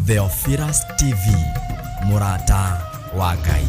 Theophilus TV, Murata wa Ngai.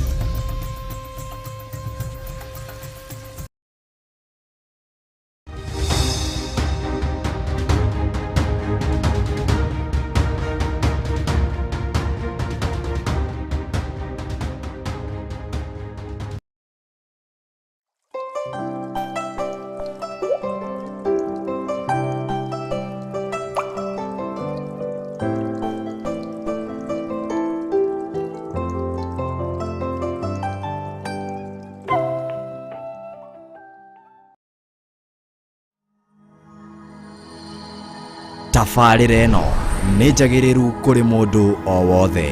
Tafarĩra ĩno nĩ njagĩrĩru kũrĩ mũndũ o wothe.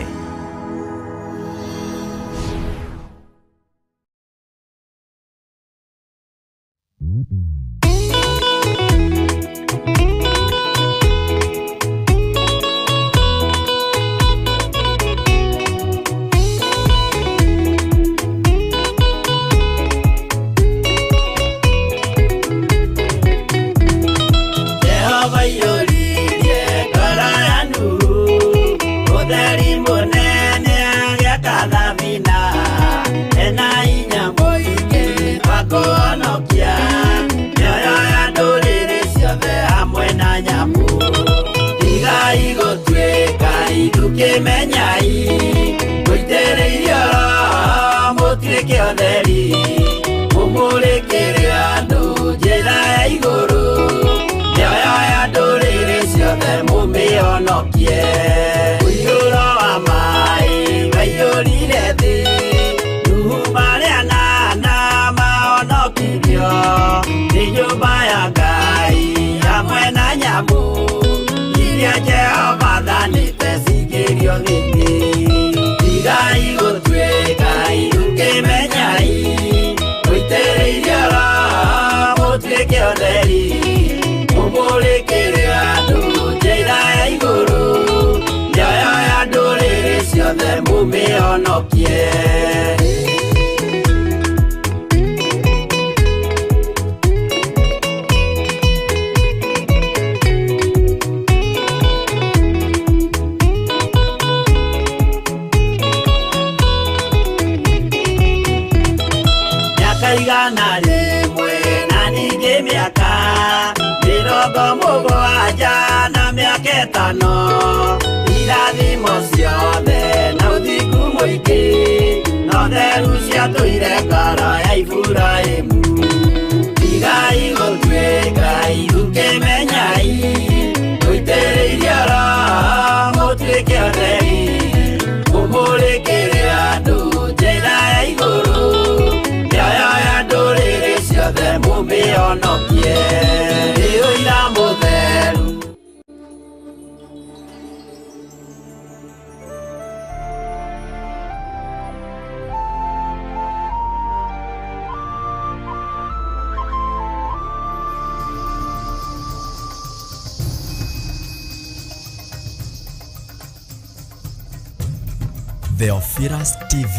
Theophilus TV,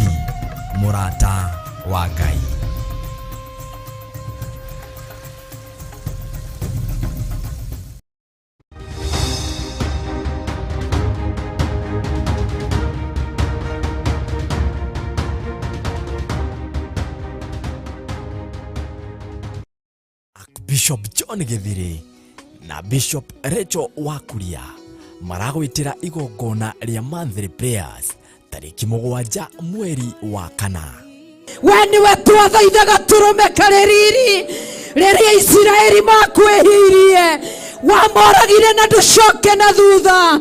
Murata wa Ngai. Bishop John Githiri na Bishop Rachel Wakuria maragwitira igongona rĩa monthly prayers tariki 7 mweri wa kana. We niwe twathaithaga turume karĩrĩri rĩrĩa Isiraeli makwĩhirie wamoragire na ndũcoke na thutha.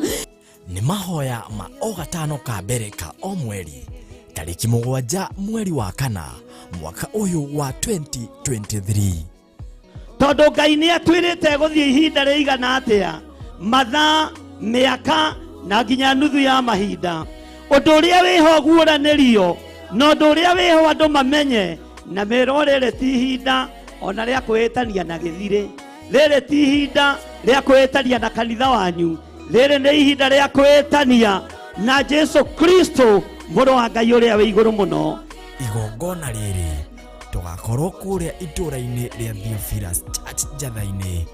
Nĩ mahoya ma o gatano ka mbere ka o mweri tariki 7 mweri wa kana mwaka ũyũ wa 2023. Tondũ Ngai nĩ atwĩrĩte gũthiĩ ihinda rĩigana atĩa, mathaa, mĩaka na nginya nuthu ya mahinda. Ũndũ ũrĩa wĩho guũranĩrio na ũndũ ũrĩa wĩho andũ mamenye na mĩro rĩrĩ ti ihinda ona rĩa kwĩtania na gĩthirĩ. Rĩrĩ ti ihinda rĩa kwĩtania na kanitha wanyu. Rĩrĩ nĩ ihinda rĩa kwĩtania na Jesu Kristo mũrũ wa Ngai ũrĩa wĩ igũrũ mũno. Igongona rĩrĩ tugakorwo kũrĩa itũũra-inĩ rĩa Theophilus Church Njatha-inĩ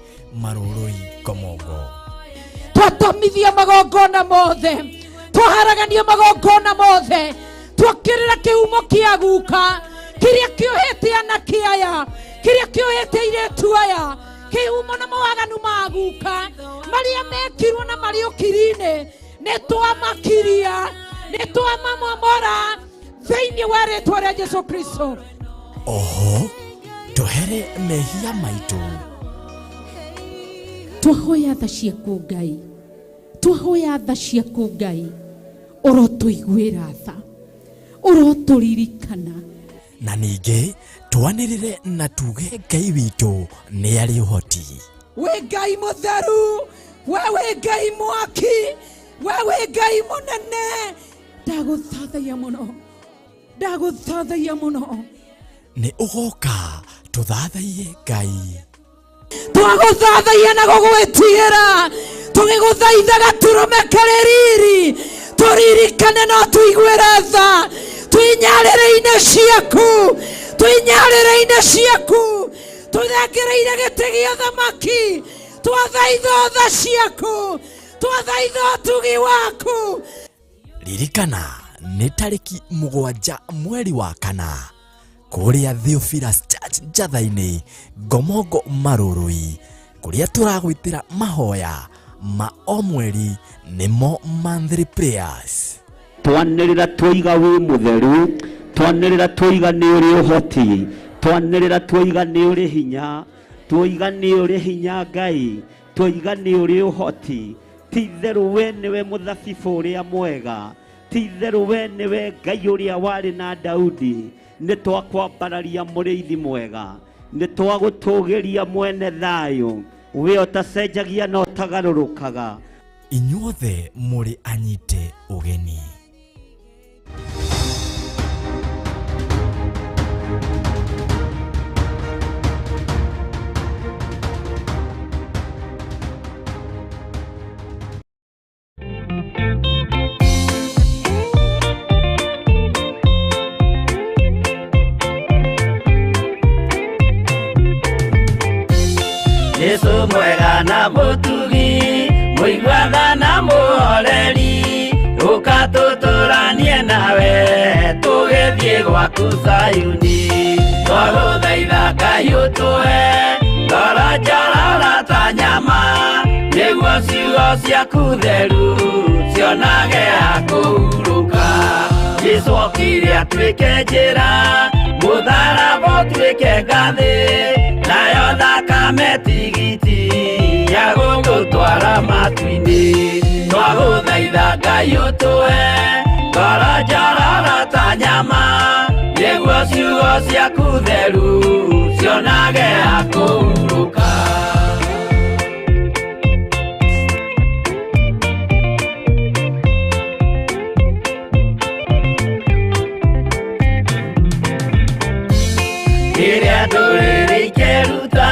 Marũrũi Komongo. Twatomithia magongona mothe twaharagania magongona mothe twakirira kiumo kia guka kiria kiohete anake aya kiria kiohete iretu aya kiumo na mawaganu maguka maria mekirwo na mari ukirine nitwamakiria nitwamamomora thiini wa ritwa ria Jesu Kristo. Oho tũhere mehia maitũ. Twahoya tha ciaku Ngai, twahoya tha ciaku Ngai, ũrotũiguĩra tha, ũrotũririkana, na ningĩ twanĩrĩre na tuge Ngai witũ nĩ arĩ ũhoti. We Ngai mũtheru, wewe Ngai mwaki, wewe Ngai mũnene, ndagũthathaiya mũno, ndagũthathaiya mũno. Nĩ ũgoka tũthathaiye Ngai. Twagũthathaiya na gũgwĩtigĩra, tũgĩgũthaithaga tũrũme karĩrĩri, tũririkane no tũiguĩre tha, twĩnyarĩrĩ-inĩ ciaku, twĩnyarĩrĩ-inĩ ciaku, tũthengereire gĩtĩ gĩa ũthamaki, twathaitha tha ciaku, twathaitha ũtugi waku. Ririkana nĩ tarĩki 7 mweri wa kana kũrĩa Theophilus Church Njatha-inĩ Ngomongo Marũrũi, kũrĩa tũragwĩtĩra mahoya ma o mweri nĩmo monthly prayers. Twanĩrĩra twoiga wĩ mũtheru, twanĩrĩra twoiga nĩ ũrĩ ũhoti, twanĩrĩra twoiga nĩ ũrĩ hinya, twoiga nĩ ũrĩ hinya Ngai, twoiga nĩ ũrĩ ũhoti. Ti-itherũ we nĩwe mũthabibũ ũrĩa mwega, ti-itherũ we nĩwe Ngai ũrĩa warĩ na Daudi. Nĩ twakwambararia mũrĩithi mwega, nĩ twagũtũgĩria mwene thayũ, we ũtacenjagia na ũtagarũrũkaga. Inyuothe mũrĩ anyite ũgeni. Yesu mwega na mũtugi, mũiguaga na mũhoreri, ũkatũtũranie nawe, tũgĩthiĩ gwaku Zayuni. Twagũthaitha Ngai ũtũhe ngoro njororo ta nyama, nĩguo ciugo ciaku theru cionage ha kũhurũka. Jesũ okire atuĩke njĩra, mũtharaba ũtuĩke ngathĩ, nayo thakame tigiti ya gũgũtwara matu-inĩ. Twagũthaitha Ngai ũtũhe ngoro njororo ta nyama, nĩguo ciugo ciaku theru cionage ha kũhurũka. Rĩrĩa ndũrĩrĩ ikeruta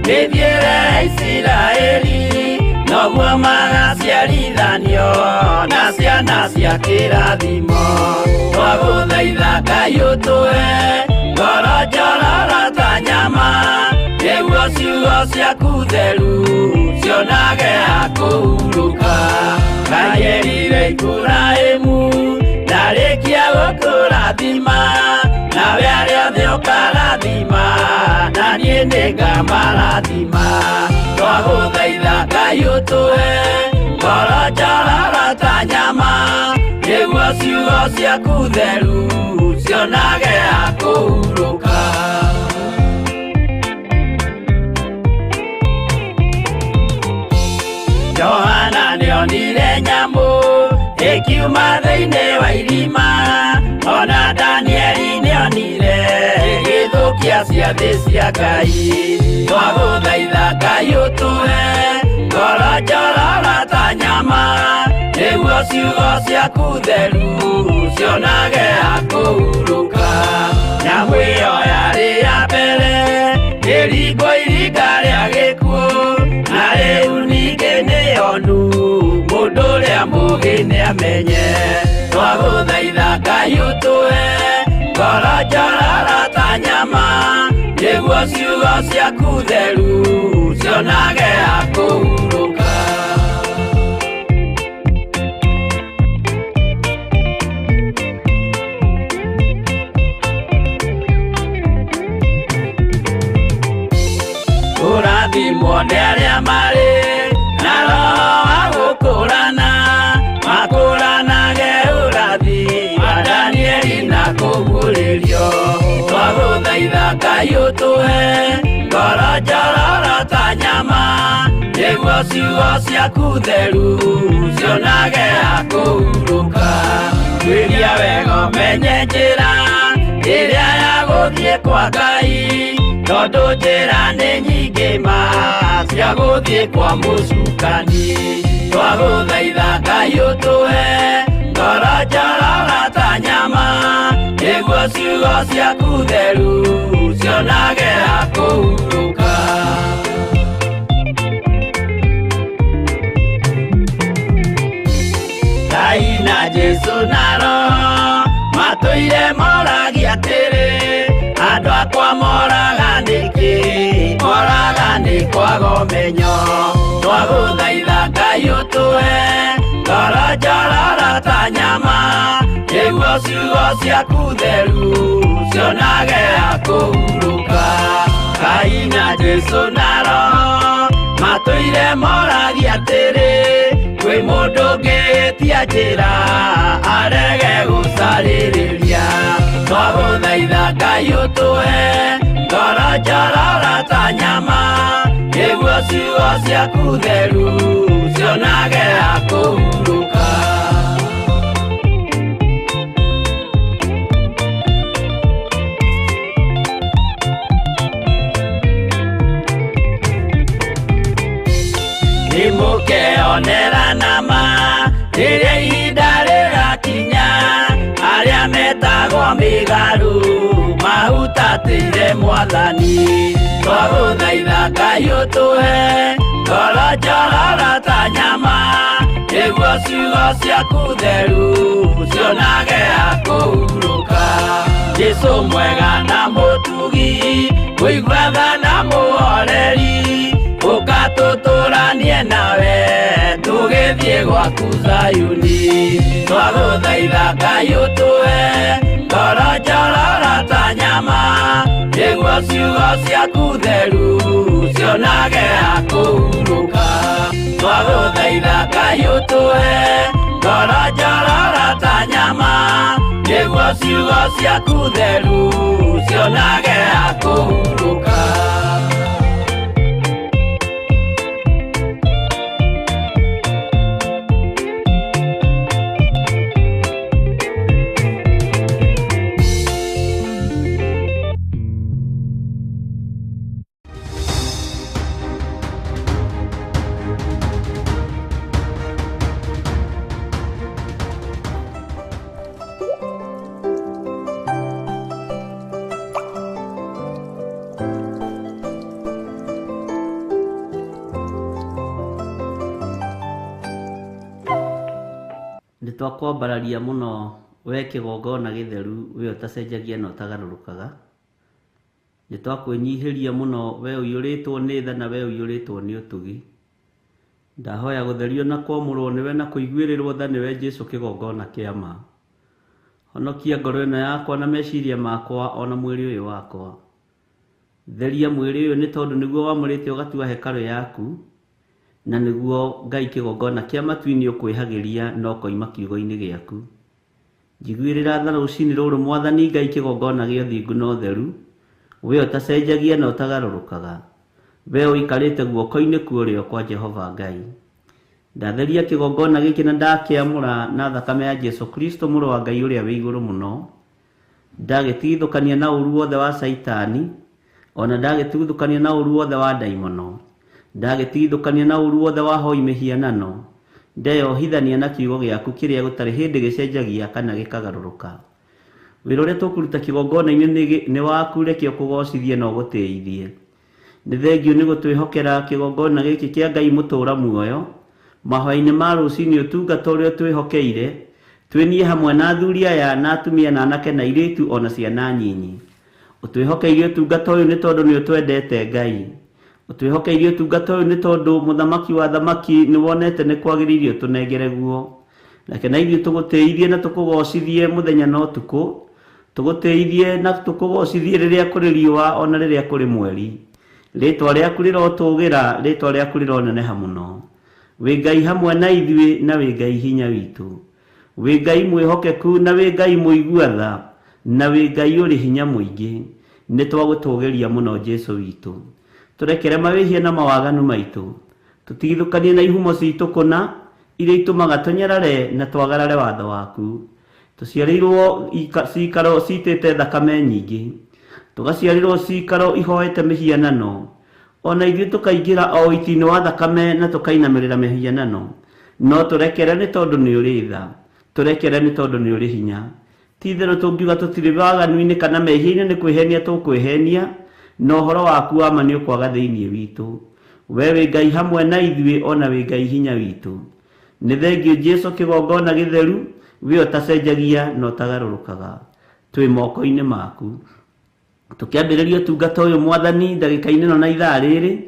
mĩthiĩre ya Isiraeli, noguo magaciarithanio na ciana cia kĩrathimo. Twagũthaitha Ngai ũtũhe ngoro njororo ta nyama, nĩguo ciugo ciaku theru cionage ha kũhurũka. Ngai erire Iburahĩmu ndarĩkia gũkũrathima, nawe arĩa othe ũkarathima, na niĩ nĩngamarathima. Twagũthaitha Ngai ũtũhe ngoro njororo ta nyama, nĩguo ciugo ciaku theru cionage ha kũhurũka. Johana nĩonire nyamũ ĩkiuma thĩinĩ wa irima, ona Danieli nĩonire gĩthũkia ciathĩ cia Ngai. Twagũthaitha Ngai ũtũhe ngoro njororo ta nyama, nĩguo ciugo ciaku theru cionage ha kũhurũka. Nyamũ ĩyo yarĩ ya mbere ĩringwo iringa rĩa gĩkuũ, na rĩu ningĩ nĩyonu mũndũ ũrĩa mũũgĩ nĩamenye. Twagũthaitha Ngai ũtũhe ngoro njororo ta nyama, nĩguo ciugo ciaku theru cionage ha kũhurũka. muone arĩa marĩ na roho wa gũkũrana makũranage ũrathi wa Danieli na kũguũrĩrio twagũthaitha Ngai ũtũhe ngoro njororo ta nyama nĩguo ciugo ciaku theru cionage akũhurũka twĩria wega ũmenye njĩra ĩrĩa ya gũthiĩ kwa Ngai tondũ njĩra nĩ nyingĩ ma cia gũthiĩ kwa mũcukani twagũthaitha Ngai ũtũhe ngoro njororo ta nyama nĩguo ciugo ciaku theru cionage akũhurũka Ngai na Jesu na Roho matũire moragia atĩrĩ andũ akwa moraga nĩkĩ moraga nĩ kwaga ũmenyo twagũthaitha Ngai ũtũhe ngoro njororo ta nyama nĩguo ciugo ciaku theru cionage akũhurũka Ngai na Jesu na Roho matũire moragia atĩrĩ kwĩ mũndũ ũngĩtia njĩra arege gũcarĩrĩria twagũthaitha Ngai ũtũhe ngoro njororo ta nyama nĩguo ciugo ciaku theru cionage akũhurũka nĩmũkeonera nama rĩrĩa ihinda rĩgakinya arĩa metagwo mĩgarũ mahutatĩire Mwathani twagũthaitha Ngai ũtũhe ngoro njororo ta nyama nĩguo ciugo ciaku theru cionage akũhurũka Jesũ mwega na mũtugi mũigua tha na mũhoreri ũkatũtũranie nawe tũgĩthiĩ gwaku Zayuni twagũthaitha Ngai ũtũhe ngoro njororo ta nyama nĩguo ciugo ciaku theru cionage akũhurũka twagũthaitha Ngai ũtũhe ngoro njororo ta nyama nĩguo ciugo ciaku theru cionage akũhurũka Nĩtwakwambararia mũno we kĩgongona gĩtheru we ũtacenjagia na ũtagarũrũkaga nĩtwakwĩnyihĩria mũno we ũiyũrĩtwo nĩ tha na we ũiyũrĩtwo nĩ ũtugi ndahoya gũtherio na kwamũrwo nĩwe na kũiguĩrĩrwo tha nĩwe Jesũ kĩgongona kĩa ma honokia ngoro ĩno yakwa na meciria makwa ona mwĩrĩ ũyũ wakwa theria mwĩrĩ ũyũ nĩ tondũ nĩguo wamũrĩte ũgatua hekarũ yaku na nĩguo Ngai kĩgongona kĩa matu-inĩ ũkwĩhagĩria no koima kiugo-inĩ gĩaku njiguĩrĩra tha rũcinĩ rũrũ Mwathani Ngai kĩgongona gĩa ũthingu na ũtheru we ũtacenjagia na ũtagarũrũkaga we ũikarĩte guoko-inĩ kũrĩo kwa Jehova Ngai ndatheria kĩgongona gĩkĩ na ndakĩamũra na thakame ya Jesũ Kristo mũrũ wa Ngai ũrĩa wĩ igũrũ mũno ndagĩtigithũkania na ũru wothe wa Saitani ona ndagĩtigithũkania na ũru wothe wa ndaimono ndagĩtigithũkania na ũru wothe wa hoi mĩhianano ndeyohithania na kiugo gĩaku kĩrĩa gũtarĩ hĩndĩ gĩcenjagia kana gĩkagarũrũka wĩra ũrĩa tũkũruta kĩgongona-inĩ nĩ waku reke ũkũgocithie na ũgũtĩithie nĩ thengio nĩ gũtwĩhokera kĩgongona gĩkĩ kĩa Ngai mũtũra muoyo mahoya-inĩ ma rũcinĩ ũtungata ũrĩa twĩhokeire twĩnie hamwe na athuri aya na atumia na anake na airĩtu ona ciana nyinyi ũtwĩhokeire ũtungata ũyũ nĩ tondũ nĩ ũtwendete Ngai ũtwĩhokeire ũtungata ũyũ nĩ tondũ mũthamaki wa thamaki nĩ wonete nĩ kwagĩrĩire tũnengere guo reke na ithuĩ tũgũtĩithie na tũkũgocithie mũthenya na ũtukũ tũgũtĩithie na tũkũgocithie rĩrĩa kũrĩ riũa ona rĩrĩa kũrĩ mweri ritwa rĩaku rĩrotũgĩra, ritwa rĩaku rĩroneneha mũno. Wĩ Ngai hamwe na ithuĩ, na wĩ Ngai hinya witũ, wĩ Ngai mwĩhokeku, na wĩ Ngai mũigua tha, na wĩ Ngai ũrĩ hinya mũingĩ. Nĩ twagũtũgĩria mũno Jesu witũ, tũrekere mawĩhia na mawaganu maitũ, tũtigithũkanie na ihumo citũ kũna iria itũmaga tũnyarare na twagarare watho waku. Tũciarĩirwo cikaro citĩte thakame nyingĩ, tũgaciarĩrwo cikaro ihoete mĩhianano, ona ithuĩ tũkaingĩra o ũiti-inĩ wa thakame na tũkainamĩrĩra mĩhianano. No tũrekere nĩ tondũ nĩ ũrĩ tha, tũrekere nĩ tondũ nĩ ũrĩ hinya. Ti-itherũ tũngiuga tũtirĩ waganu-inĩ kana mehia-inĩ nĩ kwĩhenia tũkwĩhenia, na ũhoro waku wa ma nĩ ũkwaga thĩinĩ witũ. We wĩ Ngai hamwe na ithuĩ, ona wĩ Ngai hinya witũ. Nĩ thengio Jesu kĩgongona gĩtheru, we ũtacenjagia na ũtagarũrũkaga. Twĩ moko-inĩ maku, tũkĩambĩrĩria ũtungata ũyũ Mwathani ndagĩka-inĩ ĩno na ithaa rĩrĩ,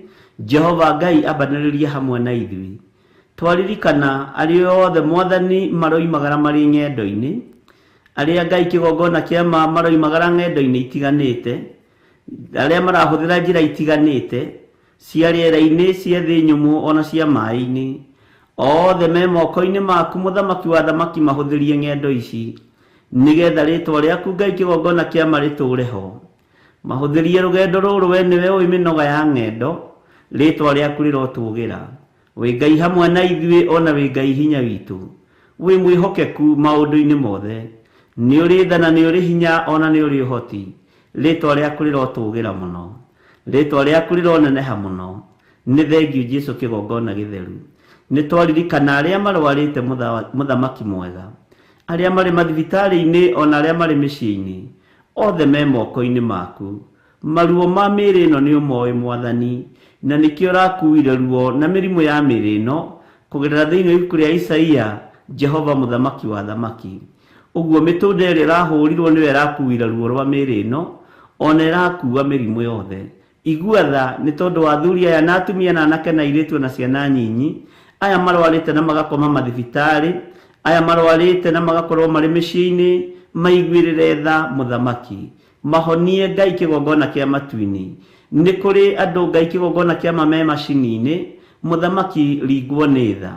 Jehova Ngai ambanĩrĩrie hamwe na ithuĩ. Twaririkana arĩa othe Mwathani maroimagara marĩ ng'endo-inĩ, arĩa Ngai kĩgongona kĩa ma maroimagara ng'endo-inĩ itiganĩte, arĩa marahũthĩra njĩra itiganĩte cia rĩera-inĩ, cia thĩ nyũmũ, ona cia maĩ-inĩ. Othe me moko-inĩ maku Mũthamaki wa thamaki, mahũthĩrie ng'endo ici nĩgetha rĩtwa rĩaku Ngai kĩgongona kĩa ma rĩtũũre ho. Mahũthĩrie rũgendo rũrũ, we nĩwe ũĩ mĩnoga ya ng'endo, rĩtwa rĩaku rĩrotũgĩra. Wĩ Ngai hamwe na ithuĩ, ona wĩ Ngai hinya witũ, wĩ mwĩhokeku maũndũ-inĩ mothe, nĩ ũrĩ tha na nĩ ũrĩ hinya, ona nĩ ũrĩ ũhoti. Rĩtwa rĩaku rĩrotũgĩra mũno, rĩtwa rĩaku rĩroneneha mũno. Nĩ thengio Jesu kĩgongona gĩtheru. Nĩ twaririkana arĩa marwarĩte Mũthamaki mwega, arĩa marĩ mathibitarĩ-inĩ, ona arĩa marĩ mĩciĩ-inĩ, othe me moko-inĩ maku. Maruo ma mĩĩrĩ ĩno nĩ ũmoĩ Mwathani, na nĩkĩo ũrakuire ruo na mĩrimũ ya mĩĩrĩ ĩno kũgerera thĩinĩ wa ibuku rĩa Isaia. Jehova Mũthamaki wa thamaki, ũguo mĩtũnda ĩrĩa ĩrahũrirwo nĩwe ĩrakuire ruo rwa mĩĩrĩ ĩno, ona ĩrakua mĩrimũ yothe. Igua tha nĩ tondũ wa athuri aya na atumia na anake na airĩtu na ciana nyinyi, aya marwarĩte na magakoma mathibitarĩ, aya marwarĩte na magakorwo marĩ mĩciĩ-inĩ, maiguĩrĩre tha Mũthamaki, mahonie Ngai kĩgongona kĩa matu-inĩ. Nĩ kũrĩ andũ Ngai kĩgongona kĩa ma me macini-inĩ, Mũthamaki ringwo nĩ tha.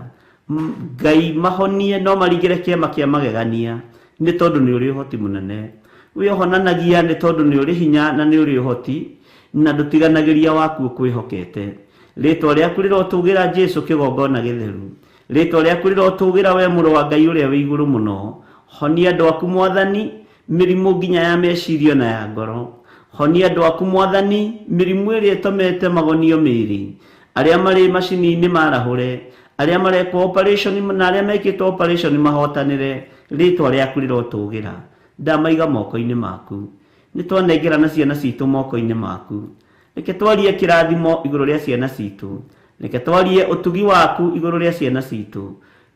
Ngai mahonie, no maringĩre kĩama kĩa magegania, nĩ tondũ nĩ ũrĩ ũhoti mũnene. Wĩhonanagia nĩ tondũ nĩ ũrĩ hinya na nĩ ũrĩ ũhoti, na ndũtiganagĩria waku ũkwĩhokete. Rĩtwa rĩaku rĩrotũgĩra Jesu kĩgongona gĩtheru, rĩtwa rĩaku rĩrotũgĩra we mũrũ wa Ngai ũrĩa wĩ igũrũ mũno. Honia andũ aku Mwathani mĩrimũ nginya ya meciria na ya ngoro. Honia andũ aku Mwathani mĩrimũ ĩrĩa ĩtũmĩte magonio mĩĩrĩ, arĩa marĩ macini-inĩ marahũre, arĩa marekwo operation na arĩa mekĩtwo operation mahotanĩre. Rĩtwa rĩaku rĩrotũgĩra. Ndamaiga moko-inĩ maku, nĩ twanengerana ciana citũ moko-inĩ maku. Reke twarie kĩrathimo igũrũ rĩa ciana citũ, reke twarie ũtugi waku igũrũ rĩa ciana citũ.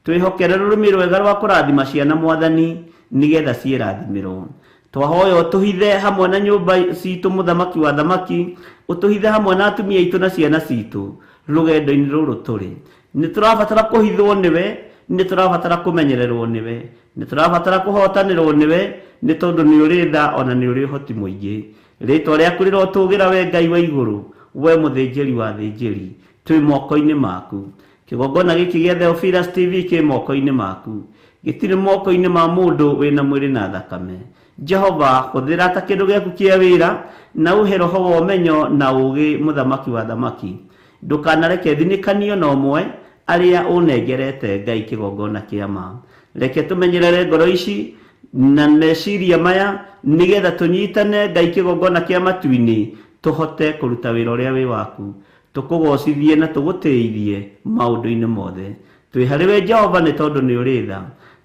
Twĩhokere rũrĩmĩ rwega rwa kũrathima ciana Mwathani, nĩgetha ciĩrathimirwo. Twahoya ũtũhithe hamwe na nyũmba citũ Mũthamaki wa thamaki, ũtũhithe hamwe na atumia aitũ na ciana citũ rũgendo-inĩ rũrũ tũrĩ. Nĩ tũrabatara kũhithwo nĩwe, nĩ tũrabatara kũmenyererwo nĩwe, nĩ tũrabatara kũhotanĩrwo nĩwe, nĩ tondũ nĩ ũrĩ tha, ona nĩ ũrĩ ũhoti mũingĩ. Rĩtwa rĩaku rĩrotũgĩra we Ngai wa igũrũ, we mũthĩnjĩri wa thĩnjĩri. Twĩ moko-inĩ maku. Kĩgongona gĩkĩ gĩa Theophilus TV kĩ moko-inĩ maku, gĩtirĩ moko-inĩ ma mũndũ wĩna mwĩrĩ na thakame. Jehova, hũthĩra ta kĩndũ gĩaku kĩa wĩra, na ũhe roho wa ũmenyo na ũũgĩ Mũthamaki wa thamaki. Ndũkanareke thinĩkanio na ũmwe arĩa ũnengerete Ngai kĩgongona kĩa ma. Reke tũmenyerere ngoro ici na meciria maya, nĩgetha tũnyitane Ngai kĩgongona kĩa matu-inĩ, tũhote kũruta wĩra ũrĩa wĩ waku, tũkũgocithie na tũgũtĩithie maũndũ-inĩ mothe. Twĩ harĩ we Jehova nĩ tondũ nĩ ũrĩ tha,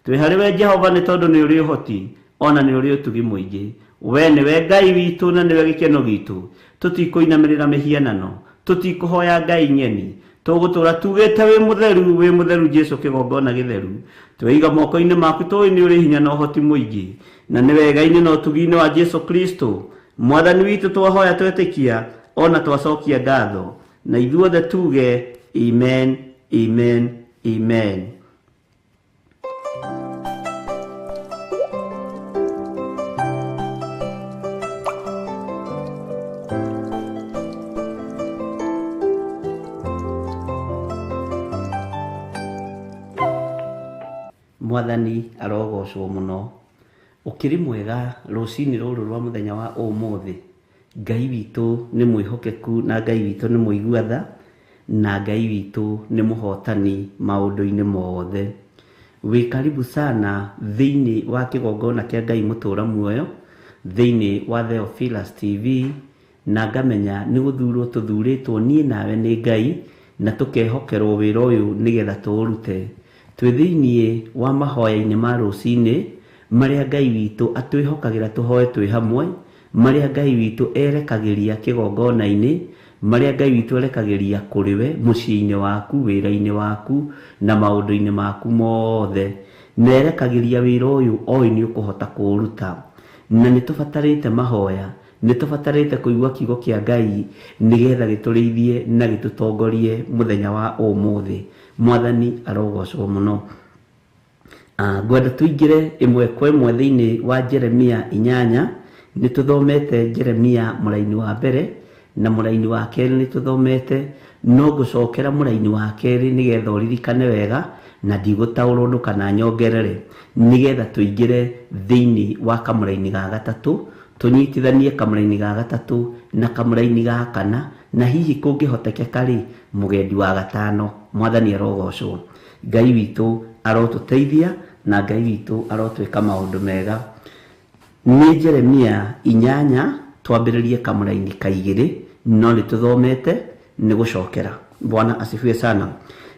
twĩ harĩ we Jehova nĩ tondũ nĩ ũrĩ ũhoti, ona nĩ ũrĩ ũtugi mũingĩ. We nĩwe Ngai witũ na nĩwe gĩkeno gitũ. Tũtikũinamĩrĩra mĩhianano, tũtikũhoya ngai nyeni, tũgũtũra tugĩte wĩ mũtheru Jesu kĩgongona gĩtheru. Tweiga moko-inĩ maku tũĩ nĩ ũrĩ hinya na ũhoti mũingĩ, na nĩ wega-inĩ na ũtugi-inĩ wa Jesu Kristo Mwathani witũ twahoya twetĩkia, ona twacokia ngatho, na ithuothe tuge amen, amen, amen. mwathani arogocwo muno ukiri mwega rucini ruru rwa muthenya wa umuthi Ngai witu ni mwihokeku na Ngai witu ni muiguatha na Ngai witu ni muhotani maundu-ini mothe. Wi karibu sana thiini wa kigongona kia Ngai mutura muoyo thiini wa Theophilus TV na ngamenya ni guthurwo tuthuritwo nie nawe ni Ngai na tukehokerwo wira uyu nigetha tuurute twi thiini wa mahoya-ini ma rucini maria Ngai witu atwihokagira tuhoe twi hamwe maria Ngai witu erekagiria kigongona-ini maria Ngai witu erekagiria kuriwe mucii-ini waku wira-ini waku na maundu-ini maku mothe nerekagiria wira uyu oi ni ukuhota kuruta na nitubatarite mahoya nitubatarite kuigua kiugo kia Ngai nigetha giturithie na gitutongorie muthenya wa umuthi. Mwathani arogocwo muno. Gwenda tuingire imwe kwa imwe thiini wa Jeremia 8 nituthomete Jeremia muraini wa mbere na muraini wa keri nituthomete no gucokera muraini wa keri nigetha uririkane wega na ndigutaurwo ndu kana nyongerere nigetha tuingire thiini wa kamuraini ga gatatu tunyitithanie kamuraini ga gatatu na kamuraini ga kana na hihi kungihotekeka ri mugendi wa gatano. Mwathani arogocwo. Ngai witu arotuteithia na Ngai witu arotwika maundu mega. Ni Jeremia 8 twambiririe kamuraini kaigiri no nituthomete ni gucokera. Bwana asifiwe sana.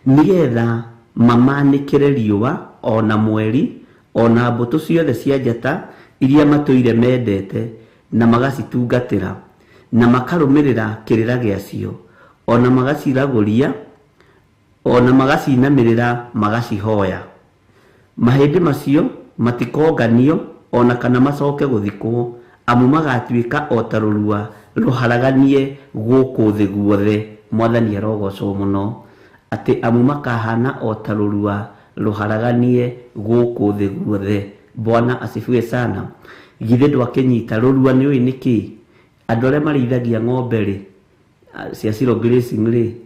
Nigetha mamanikire riua ona mweri ona mbutu ciothe cia njata iria matuire mendete na magacitungatira na makarumirira kirira giacio ona magaciraguria ona magacinamirira magacihoya. Mahindi macio matikoganio ona kana macoke guthikwo amu magatuika otarurua ruharaganie guku thi guothe. Mwathani arogocwo muno ati amu makahana otarurua ruharaganie guku thi guothe. Bwana asifiwe sana. Githe ndwakinyita rurua ni ui niki andu aria marithagia ng'ombe ri cia zero grazing ri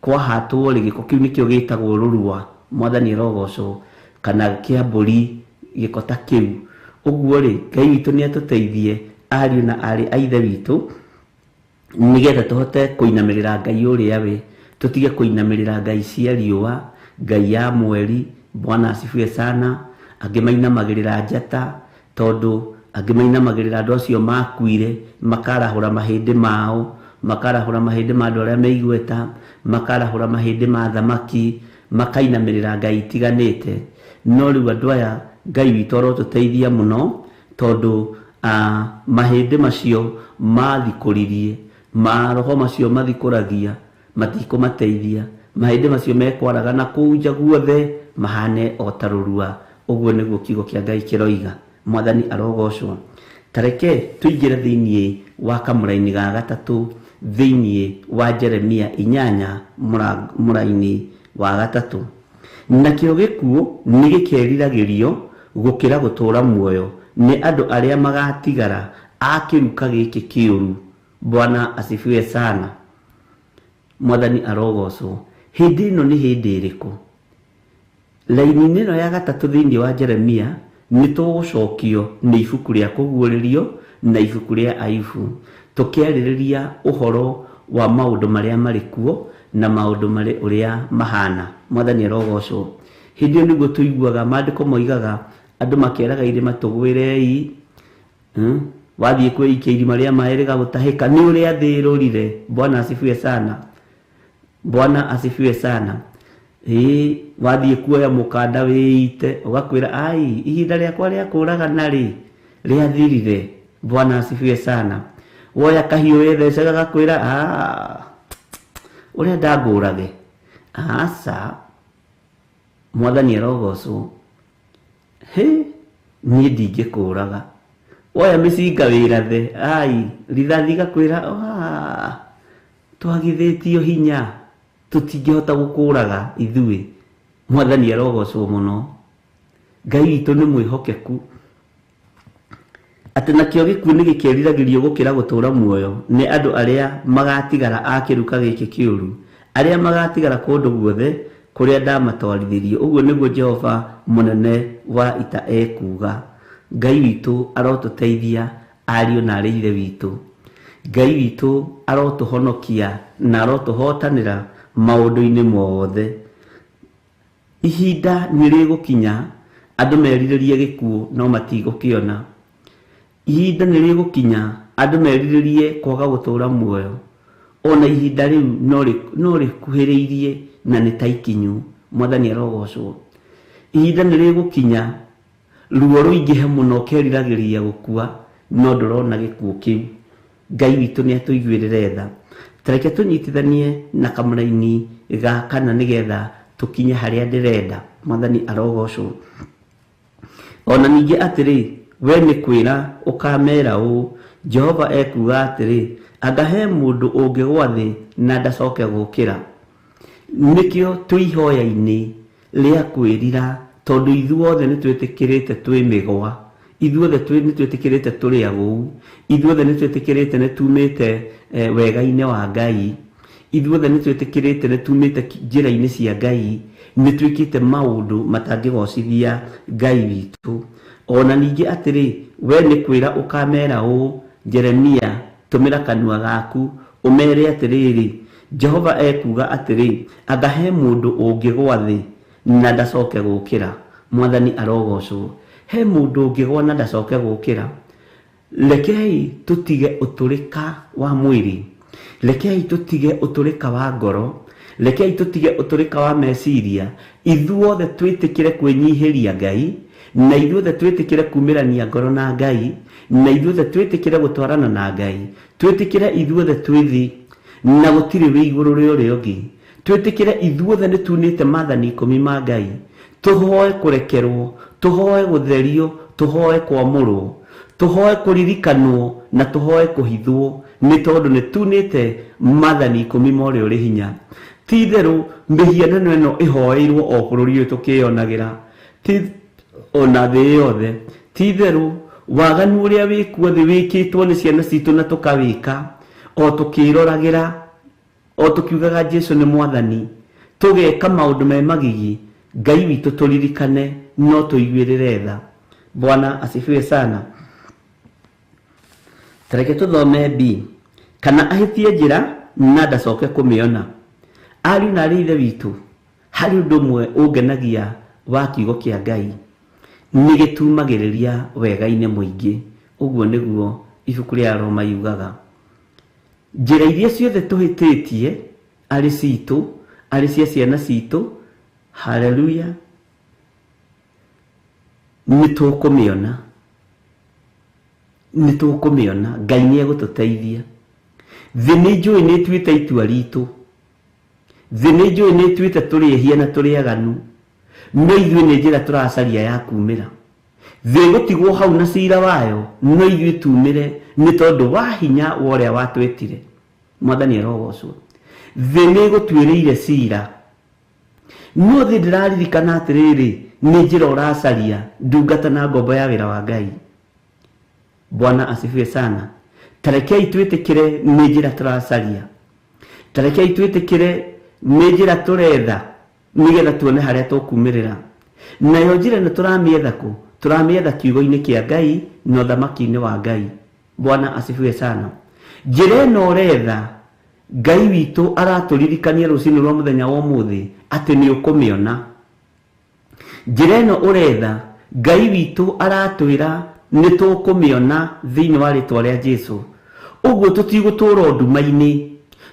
kwahatwo ri giko kiu nikio gitagwo rurua. Mwathani arogocwo kana kia mburi giko ta kiu uguo ri Ngai witu ni atuteithie ariu na ari aithe witu nigetha tuhote kuinamirira Ngai uria we tutige kuinamirira Ngai cia riua Ngai ya mweri. Bwana asifiwe sana. Angimainamagirira njata tondu angimainamagirira andu acio makuire makarahura mahindi mao makarahura mahindi ma andu aria meigueta makarahura mahindi ma thamaki makainamirira Ngai itiganite. No riu andu aya Ngai witu arotuteithia muno tondu mahindi macio mathikuririe maroho macio mathikuragia matikumateithia mahindi macio mekwaraga na kunja guothe mahane otarurua. Uguo niguo kiugo kia Ngai kiroiga. Mwathani arogocwo. Tareke tuingire thiini wa kamuraini ga gatatu thiini wa Jeremia 8 muraini wa gatatu. Nakio gikuo ni gikeriragĩrio gukira gutura muoyo ni andu aria magatigara akiruka giki kiuru. Bwana asifiwe sana. Mwathani arogocwo. Hindi ino ni hindi iriku? Laini nino ya gatatu thiini wa Jeremia ni tugucokio ni ibuku ria kuguuririo na ibuku ria Ayubu tukiaririria uhoro wa maundu maria mari kuo na maundu mari uria mahana. Mwathani arogocwo. Hindi iyo niguo tuiguaga maandiko moigaga andu makieraga irima tugwirei wathie kwiikia irima ria maĩ rigagutahika ni uria thi irurire. Bwana asifiwe sana. Bwana asifiwe sana. Wathie kuoya mukanda wiite ugakwira ai ihinda riakwa ria kuragana ri riathirire. Bwana asifiwe sana. Woya kahiu wethece gagakwira uria ndangurage asa. Mwathani arogocwo. Nie ndingikuraga. Woya micinga wirathe ai rithathi gakwira twagithitio hinya tutingihota gukuraga ithui. Mwathani arogocwo muno. Ngai witu ni mwihokeku ati nakio gikuo ni gikeriragĩrio gukira gutura muoyo ni andu aria magatigara akiruka giki kiuru aria magatigara kundu guothe kuria ndamatwarithirie. Uguo niguo Jehova munene wa ita ekuga. Ngai witu arotuteithia ariũ na arĩ ithe witũ. Ngai witu arotuhonokia na arotuhotanĩra maũndũ-inĩ mothe. Ihinda nĩ rĩgũkinya andũ merirĩrie gĩkuũ no matigũkĩona. Ihinda nĩ rĩgũkinya andũ merirĩrie kwaga gũtũũra muoyo. Ona ihinda rĩu no rĩkuhĩrĩirie na nĩ ta ikinyu. Mwathani arogocwo. Ihinda nĩ rĩgũkinya ruo rũingĩhe mũno ũkeriragĩria gũkua no ndũrona gĩkuũ kĩu. Ngai witũ nĩ atũiguĩrĩre tha. Tareke tũnyitithanie na kamũraini gaka na nĩgetha tũkinye harĩa ndĩrenda. Mwathani arogocwo. Ona ningĩ atĩrĩ, we nĩ kwĩra ũkamera ũũ. Jehova ekuga atĩrĩ, anga he mũndũ ũngĩgwa thĩ na ndacoke gũkĩra. Nĩkĩo twĩ ihoya-inĩ rĩa kwĩrira, tondũ ithuothe nĩ twĩtĩkĩrĩte twĩ mĩgwa. Ithuothe nĩ twĩtĩkĩrĩte tũrĩ agũu. Ithuothe nĩ twĩtĩkĩrĩte nĩ tumĩte wega-inĩ wa Ngai. Ithuothe nĩ twĩtĩkĩrĩte nĩ tumĩte njĩra-inĩ cia Ngai. Nĩ twĩkĩte maũndũ matangĩgocithia Ngai witũ. Ona ningĩ atĩrĩ, we nĩ kwĩra ũkamera ũũ. Jeremia, tũmĩra kanua gaku ũmere atĩrĩrĩ, Jehova ekuga atĩrĩ, anga he mũndũ ũngĩgwa thĩ na ndacoke gũkĩra. Mwathani arogocwo. He mũndũ ũngĩgwa na ndacoke gũkĩra. Rekei tũtige ũtũrĩka wa mwĩrĩ. Rekei tũtige ũtũrĩka wa ngoro. Rekei tũtige ũtũrĩka wa meciria. Ithuothe twĩtĩkĩre kwĩnyihĩria Ngai, na ithuothe twĩtĩkĩre kumĩrania ngoro na Ngai, na ithuothe twĩtĩkĩre gũtwarana na Ngai. Twĩtĩkĩre ithuothe twĩthi na gũtirĩ wĩ igũrũ rĩa ũrĩa ũngĩ. Twĩtĩkĩre ithuothe nĩ tunĩte maathani 10 ma Ngai. Tũhoe kũrekerwo, tũhoe gũtherio, tũhoe kwamũrwo, tũhoe kũririkanwo na tũhoe kũhithwo, nĩ tondũ nĩ tunĩte maathani 10 ma ũrĩa ũrĩ hinya. Ti itherũ mĩhianano ĩno ĩhoeirwo o bũrũri ũyũ tũkĩyonagĩra, ona thĩ yothe. Ti itherũ waganu ũrĩa wĩkuo thĩ wĩkĩtwo nĩ ciana citũ na tũkawĩka, o tũkĩroragĩra, o tũkiugaga Jesũ nĩ mwathani, tũgeka maũndũ me magigi. Ngai witũ tũririkane no tũiguĩrĩre tha. Bwana asifiwe sana. Tareke tũthome B. Kana ahĩtie njĩra na ndacoke kũmĩona. Ariũ na arĩ ithe witũ, harĩ ũndũ ũmwe ũngenagia wa kiugo kĩa Ngai, nĩ gĩtumagĩrĩria wega-inĩ mũingĩ. Ũguo nĩguo ibuku rĩa Roma yugaga. Njĩra iria ciothe tũhĩtĩtie arĩ citũ, arĩ cia ciana citũ, haleluya, nĩ tũkũmĩona. Nĩ tũkũmĩona. Ngai nĩ egũtũteithia. Thĩ nĩ njũĩ nĩ ĩtuĩte itua ritũ. Thĩ nĩ njũĩ nĩ ĩtuĩte tũrĩhia na tũrĩaganu. No ithuĩ nĩ njĩra tũracaria ya kumĩra. Thĩ gũtigwo hau na cira wayo, no ithuĩ tumĩre nĩ tondũ wa hinya wa ũrĩa watwĩtire. Mwathani arogocwo. Thĩ nĩ gũtuĩrĩire cira. No thĩ ndĩraririkana atĩrĩrĩ, nĩ njĩra ũracaria ndungata na ngombo ya wĩra wa Ngai. Bwana asifiwe sana. Tarekei twĩtĩkĩre nĩ njĩra tũracaria. Tarekei twĩtĩkĩre nĩ njĩra tũretha nĩgetha tuone harĩa tũkumĩrĩra. Nayo njĩra ĩno tũramĩetha kũ? Tũramĩetha kiugo-inĩ kĩa Ngai na ũthamaki-inĩ wa Ngai. Bwana asifiwe sana. Njĩra ĩno ũretha, Ngai witũ aratũririkania rũciinĩ rwa mũthenya wa ũmũthĩ atĩ nĩ ũkũmĩona. Njĩra ĩno ũretha, Ngai witũ aratwĩra nĩ tũkũmĩona thĩinĩ wa rĩtwa rĩa Jesũ. Ũguo tũtigũtũũra nduma-inĩ,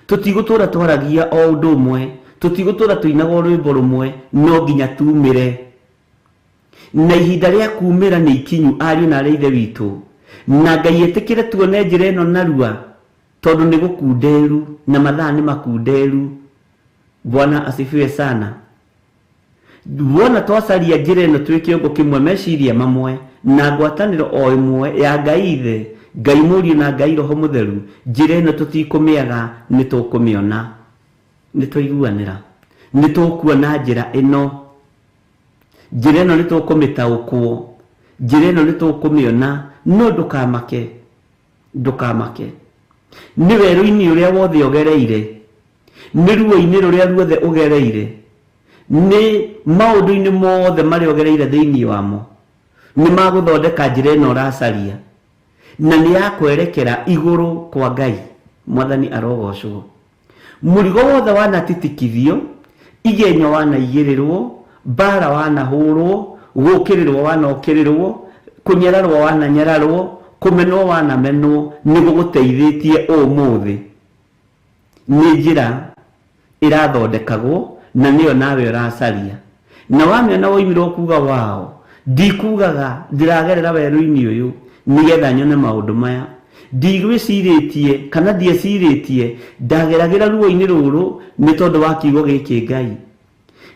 tũtigũtũũra twaragia o ũndũ ũmwe, tũtigũtũũra tũinaga rwĩmbo rũmwe, no nginya tumĩre. Na ihinda rĩa kumĩra nĩ ikinyu, ariũ na arĩ ithe witũ. Na Ngai etĩkĩre tuone njĩra ĩno narua, tondũ nĩ gũkunderu na mathaa nĩ makunderu. Bwana asifiwe sana. Wona twacaria njĩra ĩno twĩ kĩongo kĩmwe, meciria mamwe na ngwatanĩro o ĩmwe ya Ngai ithe, Ngai Mũriũ na Ngai Roho Mũtheru, njĩra ĩno tũtikũmĩaga, nĩ tũkũmĩona. Nĩ twaiguanĩra, nĩ tũkuona njĩra ĩno. Njĩra ĩno nĩ tũkũmĩtaũkwo, njĩra ĩno nĩ tũkũmĩona. No ndũkamake, ndũkamake. Nĩ werũ-inĩ ũrĩa wothe ũgereire, nĩ ruo-inĩ rũrĩa ruothe ũgereire, nĩ maũndũ-inĩ mothe marĩa ogereire thĩinĩ wamo nĩ magũthondeka njĩra ĩno ũracaria na nĩ yakwerekera igũrũ kwa Ngai. Mwathani arogocwo. Mũrigo wothe wanatitikithio, igenyo wanaigĩrĩrwo, mbara wanahũrwo, gũkĩrĩrwo wanokĩrĩrwo, kũnyararwo wananyararwo, kũmenwo wanamenwo, nĩguo gũteithĩtie ũmũthĩ. Nĩ njĩra ĩrathondekagwo na nĩyo nawe ũracaria. Na wamĩona woimirwo kuga wao, ndikugaga ndĩragerera werũ-inĩ ũyũ nĩgetha nyone maũndũ maya. Ndigwĩcirĩtie kana ndiecirĩtie ndageragĩra ruo-inĩ rũrũ nĩ tondũ wa kiugo gĩkĩ Ngai.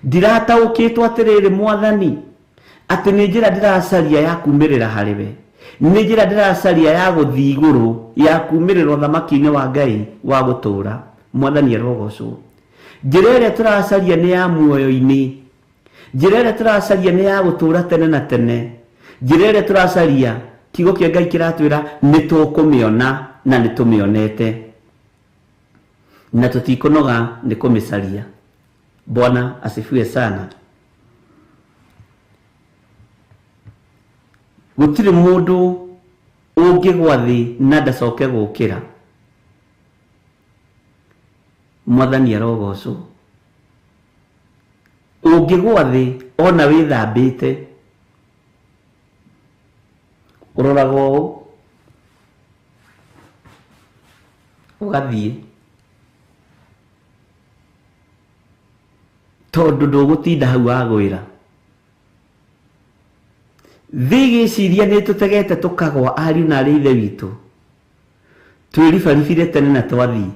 Ndirataũkĩtwo atĩrĩrĩ Mwathani atĩ nĩ njĩra ndĩracaria ya kumĩrĩra harĩwe, nĩ njĩra ndĩracaria ya gũthiĩ igũrũ, ya kumĩrĩra ũthamaki-inĩ wa Ngai wa gũtũũra. Mwathani arogocwo. Njĩra ĩrĩa tũracaria nĩ ya muoyo-inĩ, njĩra ĩrĩa tũracaria nĩ ya gũtũũra tene na tene, njĩra ĩrĩa tũracaria kiugo kĩa Ngai kĩratwĩra nĩ tũkũmĩona na nĩ tũmĩonete na tũtikũnoga nĩ kũmĩcaria. Bwana asifiwe sana. Gũtirĩ mũndũ ũngĩgwa thĩ na ndacoke gũkĩra. Mwathani arogocwo. Ũngĩgwa thĩ ona wĩthambĩte, ũroraga ũũ ũgathiĩ, tondũ ndũgũtinda hau wagwĩra. Thĩ gĩciria nĩ tũtegete tũkagwa ariũ na arĩ ithe witũ, twĩribaribire tene na twathiĩ.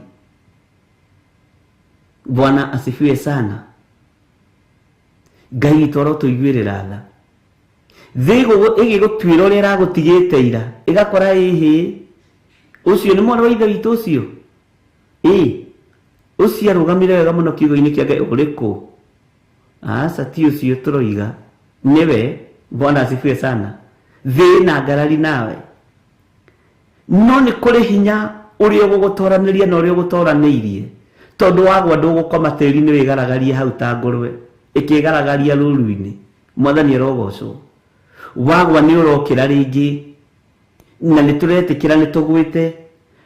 Bwana asifiwe sana. Ngai witũ arotũiguĩrĩra tha. Thĩ ĩgĩgũtuĩra ũrĩa ĩragũtigĩte ira, ĩgakora ĩhĩ ũcio nĩ mwana wa ithe witũ ũcio, ũcio arũgamire wega mũno kiugo-inĩ kĩa Ngai. Ũrĩkũ? Aca ti ũcio tũroiga, nĩwe. Bwana asifiwe sana. Thĩ na ngarari nawe, no nĩ kũrĩ hinya ũrĩa ũgũgũtoranĩria na ũrĩa ũgũtoranĩirie, tondũ wagwa ndũgũkoma tĩri-inĩ wĩgaragarie hau ta ngũrwe ĩkĩgaragaria rũru-inĩ. Mwathani arogocwo. Wagwa nĩ ũrokĩra rĩngĩ, na nĩ tũretĩkĩra nĩ tũgwĩte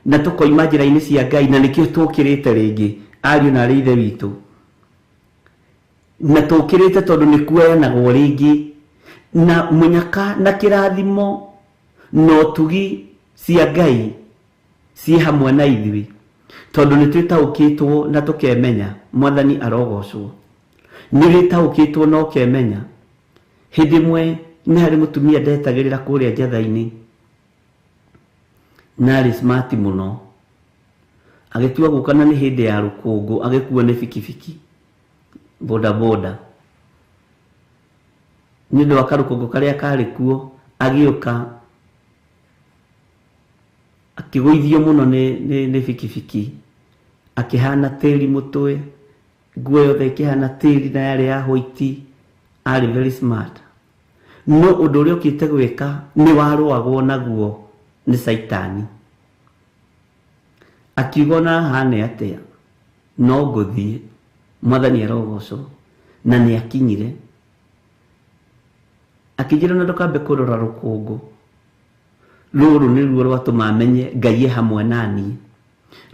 na tũkoima njĩra-inĩ cia Ngai, na nĩkĩo tũkĩrĩte rĩngĩ ariũ na arĩ ithe witũ, na tũkĩrĩte tondũ nĩ kuoyanagwo rĩngĩ na mũnyaka na kĩrathimo na ũtugi cia Ngai ciĩ hamwe na ithuĩ, tondũ nĩ twĩtaũkĩtwo na tũkemenya. Mwathani arogocwo. Nĩ wĩtaũkĩtwo na ũkemenya. Hĩndĩ ĩmwe nĩ harĩ mũtumia ndetagĩrĩra kũrĩa njatha-inĩ, na arĩ smart mũno, agĩtua gũka na nĩ hĩndĩ ya rũkũngũ, agĩkuo nĩ bikibiki boda boda. Nĩ ũndũ wa karũkũngũ karĩa karĩ kuo, agĩũka akĩgũithio mũno nĩ bikibiki, akĩhana tĩri mũtwe, nguo yothe ĩkĩhana tĩri na yarĩ ya white. Arĩ very smart. No ũndũ ũrĩa ũkĩte gwĩka nĩ warũagwo naguo nĩ Saitani. Akiuga na hane atĩa no ngũthiĩ. Mwathani arogocwo. Na nĩ akinyire, akĩnjĩra na ndũkambe kũrora rũkũngũ rũrũ, nĩruo rwatũma menye Ngai hamwe naniĩ.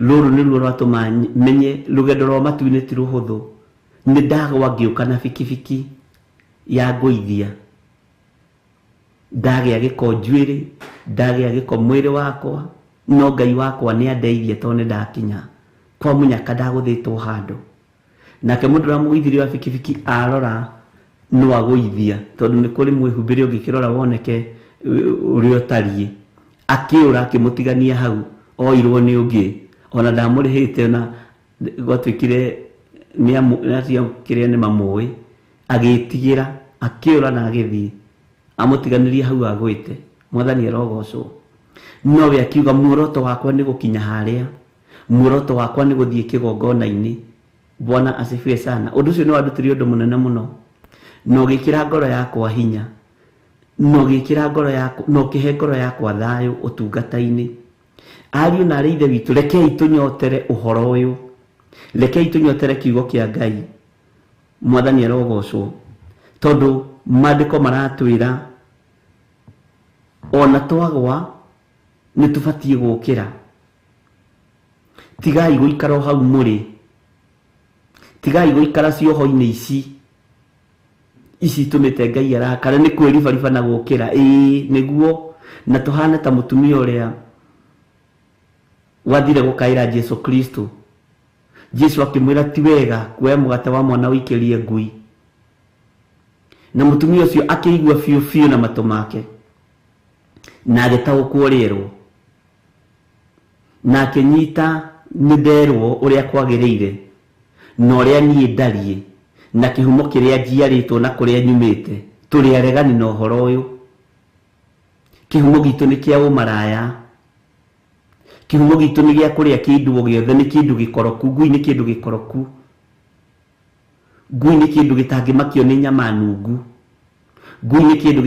Rũrũ nĩruo rwatũma menye rũgendo rwa matu-inĩ ti rũhũthũ. Nĩ ndagwa ngĩũka na bikibiki ya ngũithia, ndagĩa gĩko njuĩrĩ, ndagĩa gĩko mwĩrĩ wakwa, no Ngai wakwa nĩ andeithia tondũ nĩ ndakinya kwa mũnyaka, ndagũthĩtwo handũ. Nake mũndũ ũramũgũithirie wa bikibiki arora no agũithia, tondũ nĩ kũrĩ mwĩhumbĩre ũngĩkĩrora woneke ũrĩa ũtariĩ. Akĩũra akĩmũtigania hau, oirwo nĩ ũngĩ, ona ndamũrĩhĩte na gwatuĩkire kĩrĩa nĩ mamũĩ, agĩtigĩra, akĩũra na agĩthiĩ, amũtiganĩrie hau agwĩte. Mwathani arogocwo. Nowe akiuga muoroto wakwa nĩ gũkinya harĩa, muoroto wakwa nĩ gũthiĩ kĩgongona-inĩ. Bwana asifiwe sana. Ũndũ ũcio nĩ wandutire ũndũ mũnene mũno, no gĩkĩra ngoro yakwa hinya, no gĩkĩra ngoro yakwa, no kĩhe ngoro yakwa thayũ ũtungata-inĩ. Ariũ na arĩ ithe witũ, rekei tũnyotere ũhoro ũyũ, rekei tũnyotere kiugo kĩa Ngai. mwathani arogocwo tondu maandiko maratwira ona twagwa nitubatie gukira. Tigai guikara hau muri, tigai guikara cioho-ini ici tumite Ngai arakara. Ni kwiribariba na gukira niguo, na tuhana ta mutumia uria wathire gukaira Jesu Kristo. Jesu akimwira ti wega kuoya mugate wa mwana wikirie ngui, na mutumia ucio akiigua biu na matu make, na agitaukwo rierwo, na akinyita ni nderwo uria kwagiriire na uria nie ndarie na kihumo kiria njiaritwo na kuria nyumite. Turi aregani na uhoro uyu. Kihumo gitu ni kia umaraya, kihumo gitu ni gia kuria kindu giothe, ni kindu gikoroku. Ngui ni kindu gikoroku, ngui ni kindu gitangimakio ni nyama nungu, ngui ni kindu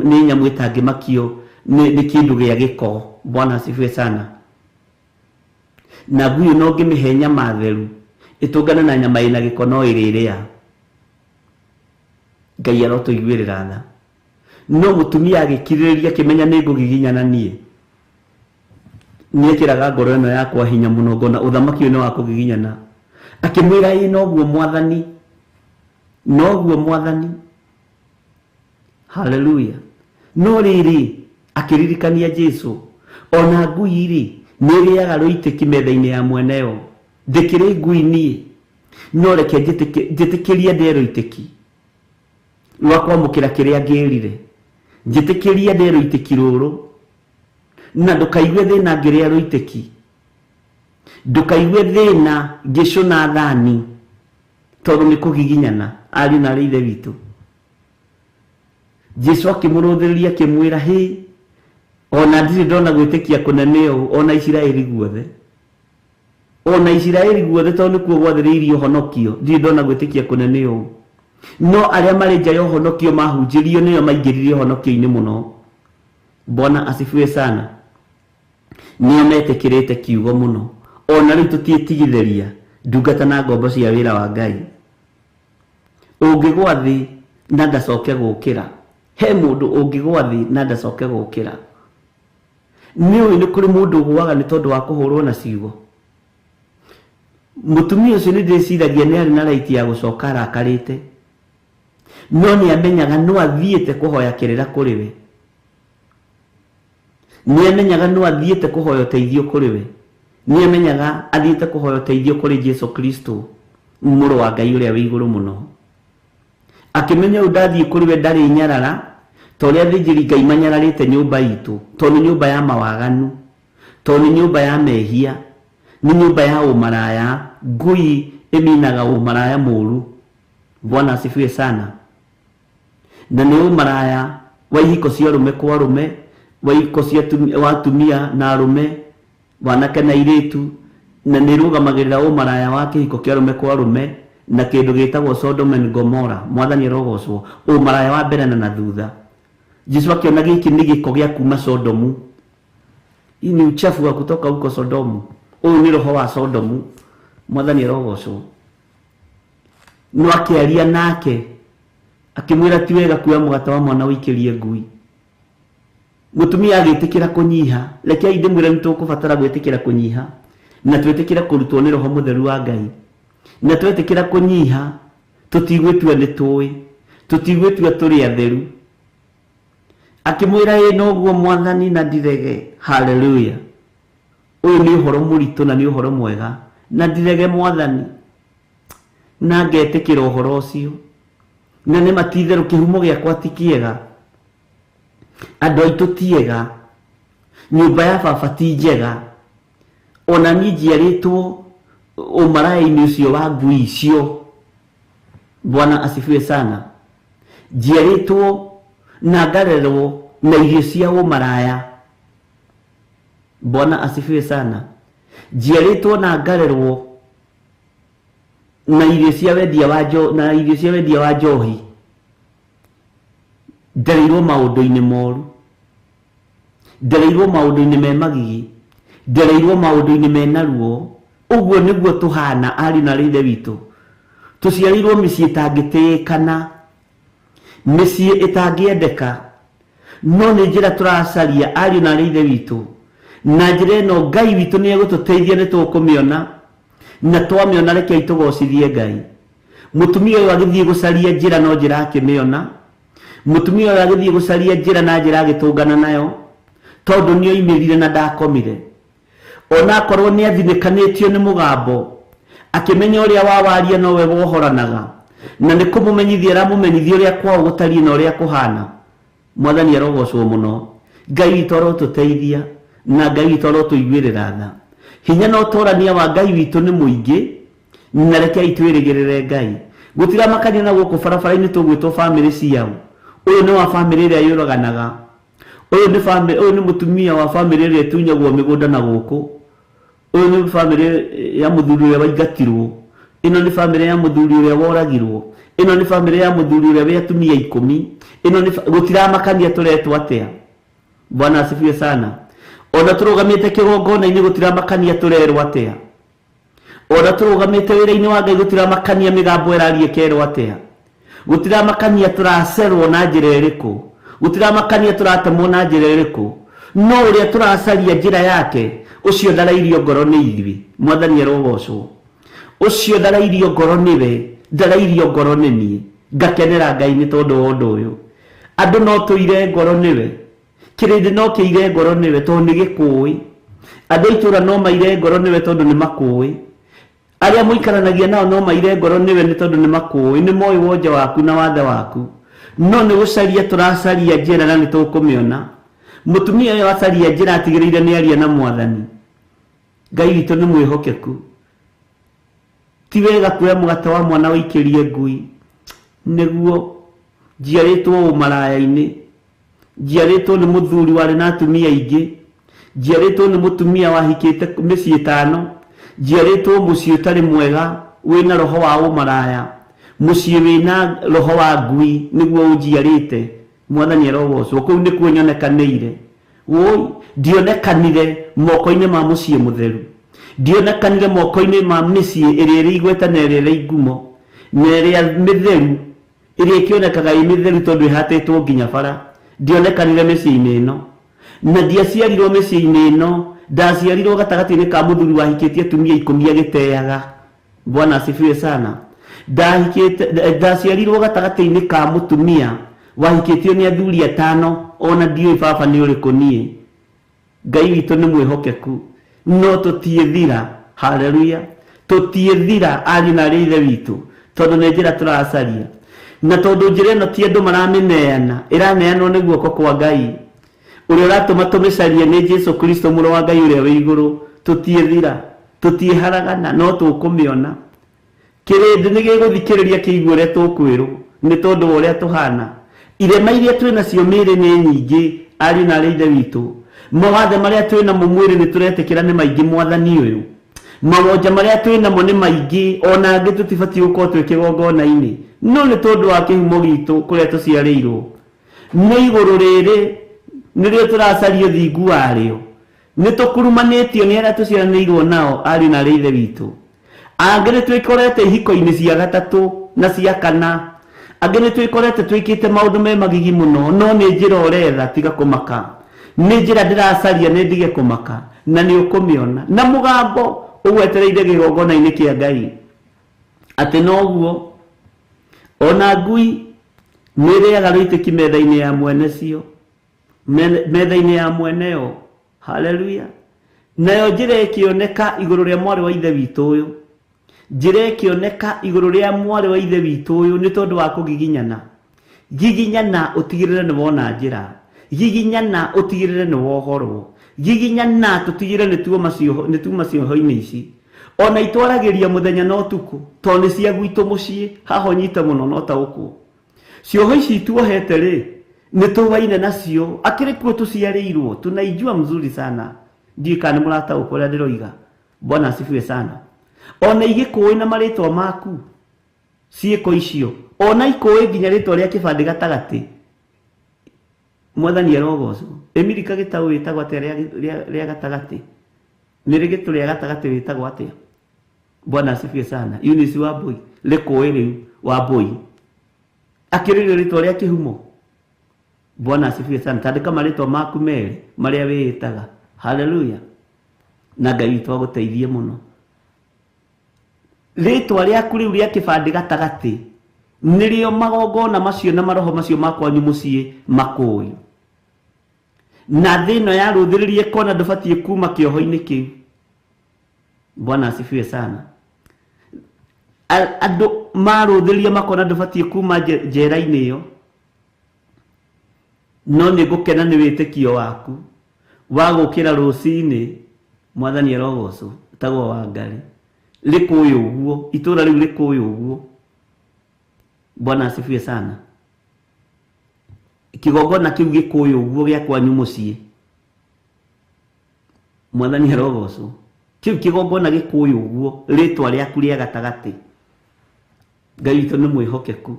ni nyamu gitangimakio ni kindu gia giko. Bwana asifiwe sana. Na ngui no ngimihe nyama theru itungana na nyama ina giko no iriria. Ngai arotuiguirira tha. No mutumia agikiririria kimenya ni ngugiginyana nie, niekiraga ngoro ino yakwa hinya muno, ngona uthamaki uyu ni wa kugiginyana. Akimwira noguo mwathani, noguo mwathani. Haleluya. No riri akiririkania Jesu, ona ngui ri niriaga ruitiki metha-ini ya mweneyo. Ndikiri ngui nie, no reke njitikirie ndie ruitiki rwa kwamukira kiria ngirire. Njitikirie ndie ruitiki ruru, na ndukaigue thina ngiria ruitiki, ndukaigue thina ngicuna thani, tondu ni kugiginyana. Ari na rithe witu Jesu akimuruthiriria akimwira ona ndiri ndona gwitikia kunene uu, ona Isiraeli guothe, ona Isiraeli guothe, tondu nikuo gwathiriirie uhonokio. Ndiri ndona gwitikia kunene uu, no aria mari nja ya uhonokio mahunjirio nio maingiririe uhonokio-ini muno. Bwana asifiwe sana. Nio metikirite kiugo muno. Ona riu tutietigithiria ndungata na ngombo cia wira wa Ngai. Ungigwa thi na ndacoke gukira, he mundu ungigwa thi na ndacoke gukira. Ni kuri mundu ugwaga ni tondu wa kuhurwo na ciugo. Mutumia ucio ni ndiciragia ni ari na raiti ya gucoka arakarite, no ni amenyaga no athiete kuhoya kirira kuri we, ni amenyaga no athiete kuhoya uteithio kuri we, ni amenyaga athiete kuhoya uteithio kuri Jesu Kristo muru wa Ngai uria wi iguru muno. Akimenya udathie kuri we ndari nyarara toria thijiri Ngai manyararite nyumba itu, tondu nyumba ya mawaganu, tondu nyumba ya mehia, ni nyumba ya umaraya. Ngui iminaga umaraya muru. Bwana asifiwe sana. Na ni umaraya wa ihiko cia rume kwa rume, wa ihiko cia atumia na rume, wanake na iritu, na ni rugamagirira umaraya wa kihiko kia rume kwa rume na kindu gitagwo Sodom and Gomorrah. Mwathani rogocwo umaraya wa mbere na thutha. Jesu akiona giki ni giko gia kuma Sodomu. Hii ni uchafu wa kutoka huko Sodomu. Huyu ni roho wa Sodomu. Mwathani rogocwo. No akiaria nake akimwira ti wega kuoya mugate wa mwana wikirie ngui. Mutumia agitikira kunyiha. Reke ndimwire ni tukubatara gwitikira kunyiha, na twetikira kurutwo ni roho mutheru wa Ngai, na twetikira kunyiha. Tutigwitwa ni tuwi, tutigwitwa turi atheru. Akimwira noguo mwathani na ndirege. Haleluya. Uyu ni uhoro muritu na ni uhoro mwega, na ndirege mwathani, na ngetikira uhoro ucio. Na ni matitheru kihumo giakwa ti kiega, andu aitu tiega, nyumba ya baba ti njega, ona ni njiaritwo umaraya-ini ucio wa ngui icio. Bwana asifiwe sana. Njiaritwo na ngarerwo na irio cia umaraya. Bwana asifiwe sana. Njiaritwo na ngarerwo na irio cia wendia wa njohi. Ndereirwo maundu-ini moru, ndereirwo maundu-ini me magigi, ndereirwo maundu-ini me naruo. Uguo niguo tuhana ari na rithe witu. tuciarirwo mĩciĩ ĩtangĩtĩĩkana, mĩciĩ ĩtangĩendeka, no nĩ njĩra tũracaria ariũ na aarĩ a Ithe witũ, na njĩra ĩno Ngai witũ nĩ egũtũteithia nĩ tũkũmĩona, na twamĩona rekei tũgocithie Ngai. Mũtumia ũyũ agĩthiĩ gũcaria njĩra no njĩra akĩmĩona, mũtumia ũyũ agĩthiĩ gũcaria njĩra na njĩra agĩtũngana nayo, tondũ nĩ oimĩrire na ndakomire. Ona akorwo nĩ athinĩkanĩtio nĩ mũgambo, akĩmenya ũrĩa wawaria nowe wohoranaga, na nĩ kũmũmenyithia aramũmenyithia ũrĩa kwao gũtariĩ na ũrĩa kũhana. Mwathani arogocwo mũno. Ngai witũ arotũteithia, na Ngai witũ arotũiguĩrĩra tha. Hinya na ũtũrania wa Ngai witũ nĩ mũingĩ, na rekei twĩrĩgĩrĩre Ngai. Gũtiramakania na gũkũ barabara-inĩ tũgwĩtwo bamĩrĩ ciao. Ũyũ nĩ wa bamĩrĩ ĩrĩa yũraganaga. Ũyũ nĩ mũtumia wa bamĩrĩ ĩrĩa ĩtunyagwo mĩgũnda na gũkũ. Ũyũ nĩ bamĩrĩ ya mũthuri ũrĩa waingatirwo. Ĩno nĩ bamĩrĩ ya mũthuri ũrĩa woragirwo. Ĩno nĩ bamĩrĩ ya mũthuri ũrĩa wa atumia 10. Ĩno nĩ gũtiramakania tũretwo atĩa. Bwana asifiwe sana. Ona tũrũgamĩte kĩgongona-inĩ gũtiramakania tũrerwo atĩa. Ona tũrũgamĩte wĩra-inĩ wa Ngai gũtiramakania mĩgambo ĩraria ĩkerwo atĩa. Gũtiramakania tũracerwo na njĩra ĩrĩkũ. Gũtiramakania tũratemwo na njĩra ĩrĩkũ. No ũrĩa tũracaria njĩra yake, ũcio ndarairio ngoro nĩ ithuĩ. Mwathani arogocwo. Ũcio ndarairio ngoro nĩwe, ndarairio ngoro nĩ niĩ. Ngakenera Ngai nĩ tondũ wa ũndũ ũyũ. Andũ no tũire ngoro nĩwe. Kĩrĩndĩ no kĩire ngoro nĩwe tondũ nĩ gĩkũĩ. Andũ itũra no maire ngoro nĩwe tondũ nĩ makũĩ. Arĩa mũikaranagia nao no maire ngoro nĩwe nĩ tondũ nĩ makũĩ. Nĩ moĩ wonja waku na wathe waku. No nĩ gũcaria tũracaria njĩra na nĩ tũkũmĩona. Mũtumia ũyũ acaria njĩra atigĩrĩire nĩ aria na Mwathani. Ngai witũ nĩ mwĩhokeku. Ti wega kuoya mũgate wa mwana ũikĩrie ngui. Nĩguo njiarĩtwo ũmaraya-inĩ, njiarĩtwo nĩ mũthuri warĩ na atumia aingĩ, njiarĩtwo nĩ mũtumia wahikĩte mĩciĩ 5, njiarĩtwo mũciĩ ũtarĩ mwega wĩna roho wa ũmaraya, mũciĩ wĩna roho wa ngui, nĩguo ũnjiarĩte. Mwathani arogocwo. Kũu nĩkuo nyonekanĩire. Woi, ndionekanire moko-inĩ ma mũciĩ mũtheru, ndionekanire moko-inĩ ma mĩciĩ ĩrĩa ĩrĩ igweta na ĩrĩa ĩrĩ ngumo, na ĩrĩa mĩtheru, ĩrĩa ĩkĩonekaga ĩ mĩtheru tondũ ĩhatĩtwo nginya bara. Ndionekanire mĩciĩ-inĩ ĩno, na ndiaciarirwo mĩciĩ-inĩ ĩno. Ndaciarirwo gatagatĩ-inĩ ka mũthuri wahikĩtie atumia 10 agĩteaga. Bwana asifiwe sana. Ndaciarirwo gatagatĩ-inĩ ka mũtumia wahikĩtio nĩ athuri 5, ona ndiũĩ baba nĩ ũrĩkũ niĩ. Ngai witũ nĩ mwĩhokeku, no tũtiethira. Haleluya. Tũtiethira ariũ na aarĩ a Ithe witũ, tondũ nĩ njĩra tũracaria. Na tondũ njĩra ĩno ti andũ maramĩneana, ĩraneanwo nĩ guoko kwa Ngai ũrĩa ũratũma tũmĩcarie nĩ Jesũ Kristo mũrũ wa Ngai ũrĩa wĩ igũrũ. Tũtiethira, tũtieharagana, no tũkũmĩona. Kĩrĩndĩ nĩ gĩgũthikĩrĩria kĩigue ũrĩa tũkwĩrwo nĩ tondũ wa ũrĩa tũhana. Irema iria twĩ nacio mĩĩrĩ nĩ nyingĩ, ariũ na aarĩ a Ithe witũ. Mawathe marĩa twĩ namo mwĩrĩ nĩ tũretĩkĩra nĩ maingĩ Mwathani ũyũ. Mawonja marĩa twĩ namo nĩ maingĩ, ona angĩ tũtibatiĩ gũkorwo twĩ kĩgongona-inĩ, no nĩ tondũ wa kĩhumo gitũ kũrĩa tũciarĩirwo. Nĩ igũrũ rĩrĩ nĩrĩo tũracaria ũthingu warĩo. Nĩ tũkurumanĩtio nĩ arĩa tũciaranĩirwo nao, ariũ na aarĩ a Ithe witũ. Angĩ nĩ twĩkorete ihiko-inĩ cia 3 na cia 4. Angĩ nĩ twĩkorete twĩkĩte maũndũ me magigi mũno, no nĩ njĩra ũretha, tiga kũmaka. Nĩ njĩra ndĩracaria nĩ ndige kũmaka, na nĩ ũkũmĩona. Na mũgambo ũgwetereire kĩgongona-inĩ kĩa Ngai atĩ noguo ona ngui nĩ ĩrĩaga rũitĩki metha-inĩ ya mwene cio, metha-inĩ ya mwene yo. Haleluya. Nayo njĩra ĩkĩoneka igũrũ rĩa mwarĩ wa Ithe witũ ũyũ, njĩra ĩkĩoneka igũrũ rĩa mwarĩ wa Ithe witũ ũyũ nĩ tondũ wa kũgiginyana. Giginyana ũtigĩrĩre nĩ wona njĩra, giginyana ũtigĩrĩre nĩ wohorwo, giginyana tũtigĩrĩre nĩ tuma cioho-inĩ ici. Ona itwaragĩria mũthenya na ũtukũ, tondũ nĩ cia gwitũ mũciĩ, haha ũnyite mũno no ta ũkũ. Cioho ici ituohete rĩ, nĩ tũwaine nacio, akĩrĩ kuo tũciarĩirwo, tunaijua mzuri sana. Ndiũĩ kana nĩ mũrataũkwo ũrĩa ndĩroiga. Bwana asifiwe sana. Ona igĩkũĩ na marĩtwa maku, ciĩko icio, ona ikũĩ nginya rĩtwa rĩa kĩbandĩ gatagatĩ. Mwathani arogocwo. Emirika gĩtaũ wĩtagwo atĩa rĩa gatagatĩ? Nĩ rĩgĩtũ rĩa gatagatĩ wĩtagwo atĩa? Bwana asifiwe sana. Eunice Wambui likuwe riu Wambui akiririo ritwa ria kihumo. Bwana asifiwe sana. Tandika maritwa maku meri maria wiyitaga. Haleluya. Na Ngai witũ agũteithie mũno. Ritwa rĩaku rĩu rĩa kĩbandĩ gatagatĩ nĩrĩo magongona macio na maroho macio makwanyu mũciĩ makũĩ. Na thĩ ĩno ya rũthĩrĩrie kona ndũbatiĩ kuma kĩoho-inĩ kĩu. Bwana asifiwe sana. Andũ marũthĩrĩrie makona ndũbatiĩ kuma njera-inĩ ĩyo. No nĩ ngũkena nĩ wĩtĩkio waku wa gũkĩra rũcinĩ. Mwathani arogocwo tagwo Wangari. Likuwe ũguo, itũra rĩu likuwe ũguo. Bwana asifiwe sana. Kigongona kĩu gĩkuwe ũguo gĩa kwanyu mũciĩ. Mwathani arogocwo. Kĩu kigongona gĩkuwe ũguo rĩtwa rĩaku rĩa gatagatĩ. Ngai witũ nĩ mwĩhokeku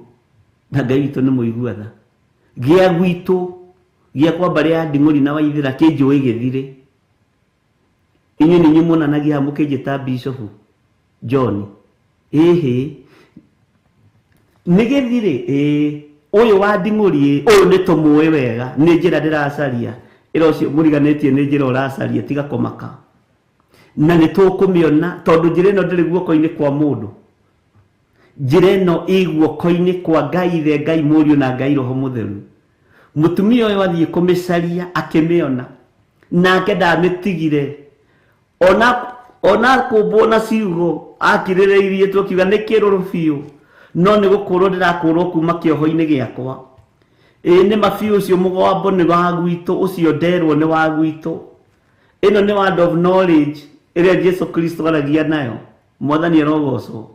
na Ngai witũ nĩ mũiguatha. Gĩa gwitũ gĩa kwamba rĩa Nding'ũri na Waithĩra kĩnjũĩ gĩthire. Inyuĩ nĩ nyumonanagia mũkĩnjĩta Bishop John. Nĩ gĩthire ũyũ wa Nding'ũri ũyũ nĩ tũmũĩ wega. Nĩ njĩra ndĩracaria ĩra ũcio mũriganĩtie nĩ njĩra ũracaria tiga kũmaka. Na nĩ tũkũmĩona tondũ njĩra ĩno ndĩrĩ guoko-inĩ kwa mũndũ. Njĩra ĩno ĩ guoko-inĩ kwa Ngai Ithe, Ngai Mũriũ na Ngai Roho Mũtheru. Mũtumia ũyũ athiĩ kũmĩcaria akĩmĩona nake ndamĩtigire. Ona kũmbwo na ciugo akirĩrĩirie tũkiuga nĩ kĩrũrũ biũ. No nĩ gũkũrwo ndĩrakũrwo kuma kĩoho-inĩ gĩakwa. Nĩ mabiũ ũcio mũgambo nĩ wa gwitũ, ũcio nderwo nĩ wa gwitũ. Ĩno nĩ word of knowledge ĩrĩa Jesu Kristo aragia nayo. Mwathani arogocwo.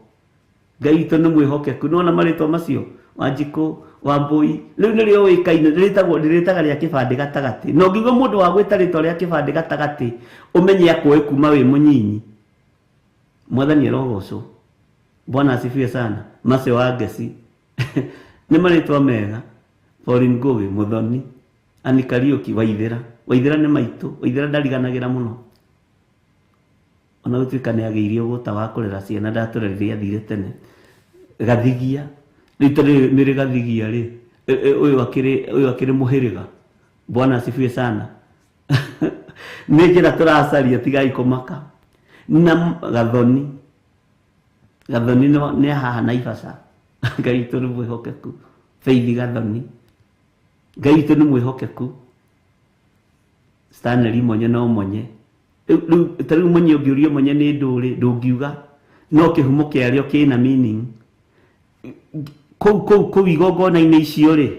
Ngai witũ nĩ mwĩhokeku. Nĩwona marĩtwa macio Wanjikũ, Wambui, rĩu nĩrĩo ũĩkaine rĩrĩtaga rĩa kĩbandĩ gatagatĩ. No ngiuga mũndũ wa gwĩta rĩtwa rĩa kĩbandĩ gatagatĩ ũmenye akũĩ kuma wĩ mũnyinyi. Mwathani arogocwo. Bwana asifiwe sana. Mase wa Ngeci nĩ marĩtwa mega. Pauline Ngũgĩ, Mũthoni, Anne Kariuki, Waithĩra. Waithĩra nĩ maitũ. Waithĩra ndariganagĩra mũno. Ona gũtuĩka nĩ agĩirie ũgũta wa kũrera ciana ndatũreririe athire tene. Gathigia nĩ Gathigia rĩ ũyũ akĩrĩ mũhĩrĩga. Bwana asifiwe sana. Nĩ njĩra tũracaria tigai kũmaka. Na Gathoni nĩ haha Naivasha. Ngai witũ nĩ mwĩhokeku. Faith Gathoni. Ngai witũ nĩ mwĩhokeku. Stanley Monye no Monye. Tarĩu Monye ũngĩũrio Monye nĩ ndũrĩ ndũngiuga. No kĩhumo kĩarĩo kĩna meaning. Kũu igongona-inĩ icio rĩ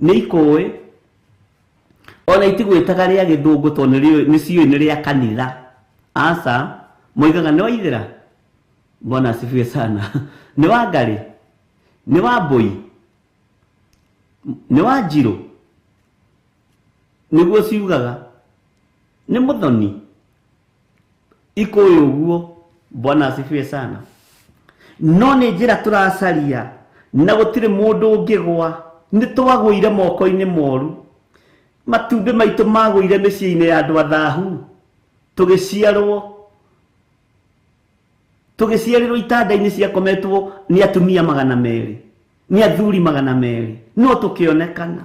nĩ ikũĩ. Ona itigwĩtaga rĩa gĩthũngũ tondũ nĩ ciũĩ nĩ rĩa kanitha. Aca moigaga nĩ Waithĩra. Bwana asifiwe sana. Nĩ Wangari, nĩ Wambui, nĩ Wanjirũ. Nĩguo ciugaga. Nĩ Mũthoni. Ikũĩ ũguo. Bwana asifiwe sana. No nĩ njĩra tũracaria na gũtirĩ mũndũ ũngĩgwa. Nĩ twagũire moko-inĩ moru. Matumbĩ maitũ magũire mĩciĩ-inĩ ya andũ athahu. Tũgĩciarĩrwo itanda-inĩ ciakometwo nĩ atumia 200, nĩ athuri 200. No tũkĩonekana.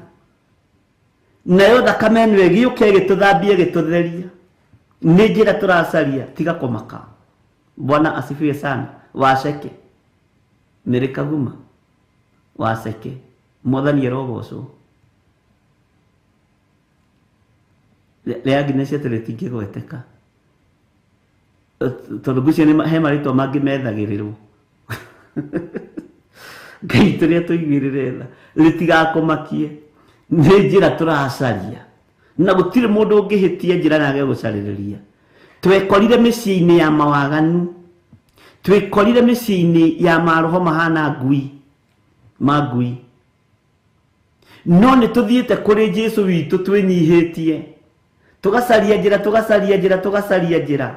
Nayo thakame ĩno ĩgĩũka ĩgĩtũthambia ĩgĩtũtheria. Nĩ njĩra tũracaria tiga kũmaka. Bwana asifiwe sana. Waceke Mary Kaguma, Waceke. Mwathani arogocwo. Rĩa Agnes atĩ rĩtingĩgweteka. Tondũ ngucio he marĩtwa mangĩ methagĩrĩrwo. Ngai witũ rĩrĩa tũiguĩrĩre tha rĩtigakũmakie. Nĩ njĩra tũracaria na gũtirĩ mũndũ ũngĩhĩtia njĩra nage gũcarĩrĩria. Twekorire mĩciĩ-inĩ ya mawaganu. Twekorire mĩciĩ-inĩ ya maroho mahana ngui. Mangui. No nĩ tũthiĩte kũrĩ Jesu witũ twĩnyihĩtie. Tũgacaria njĩra.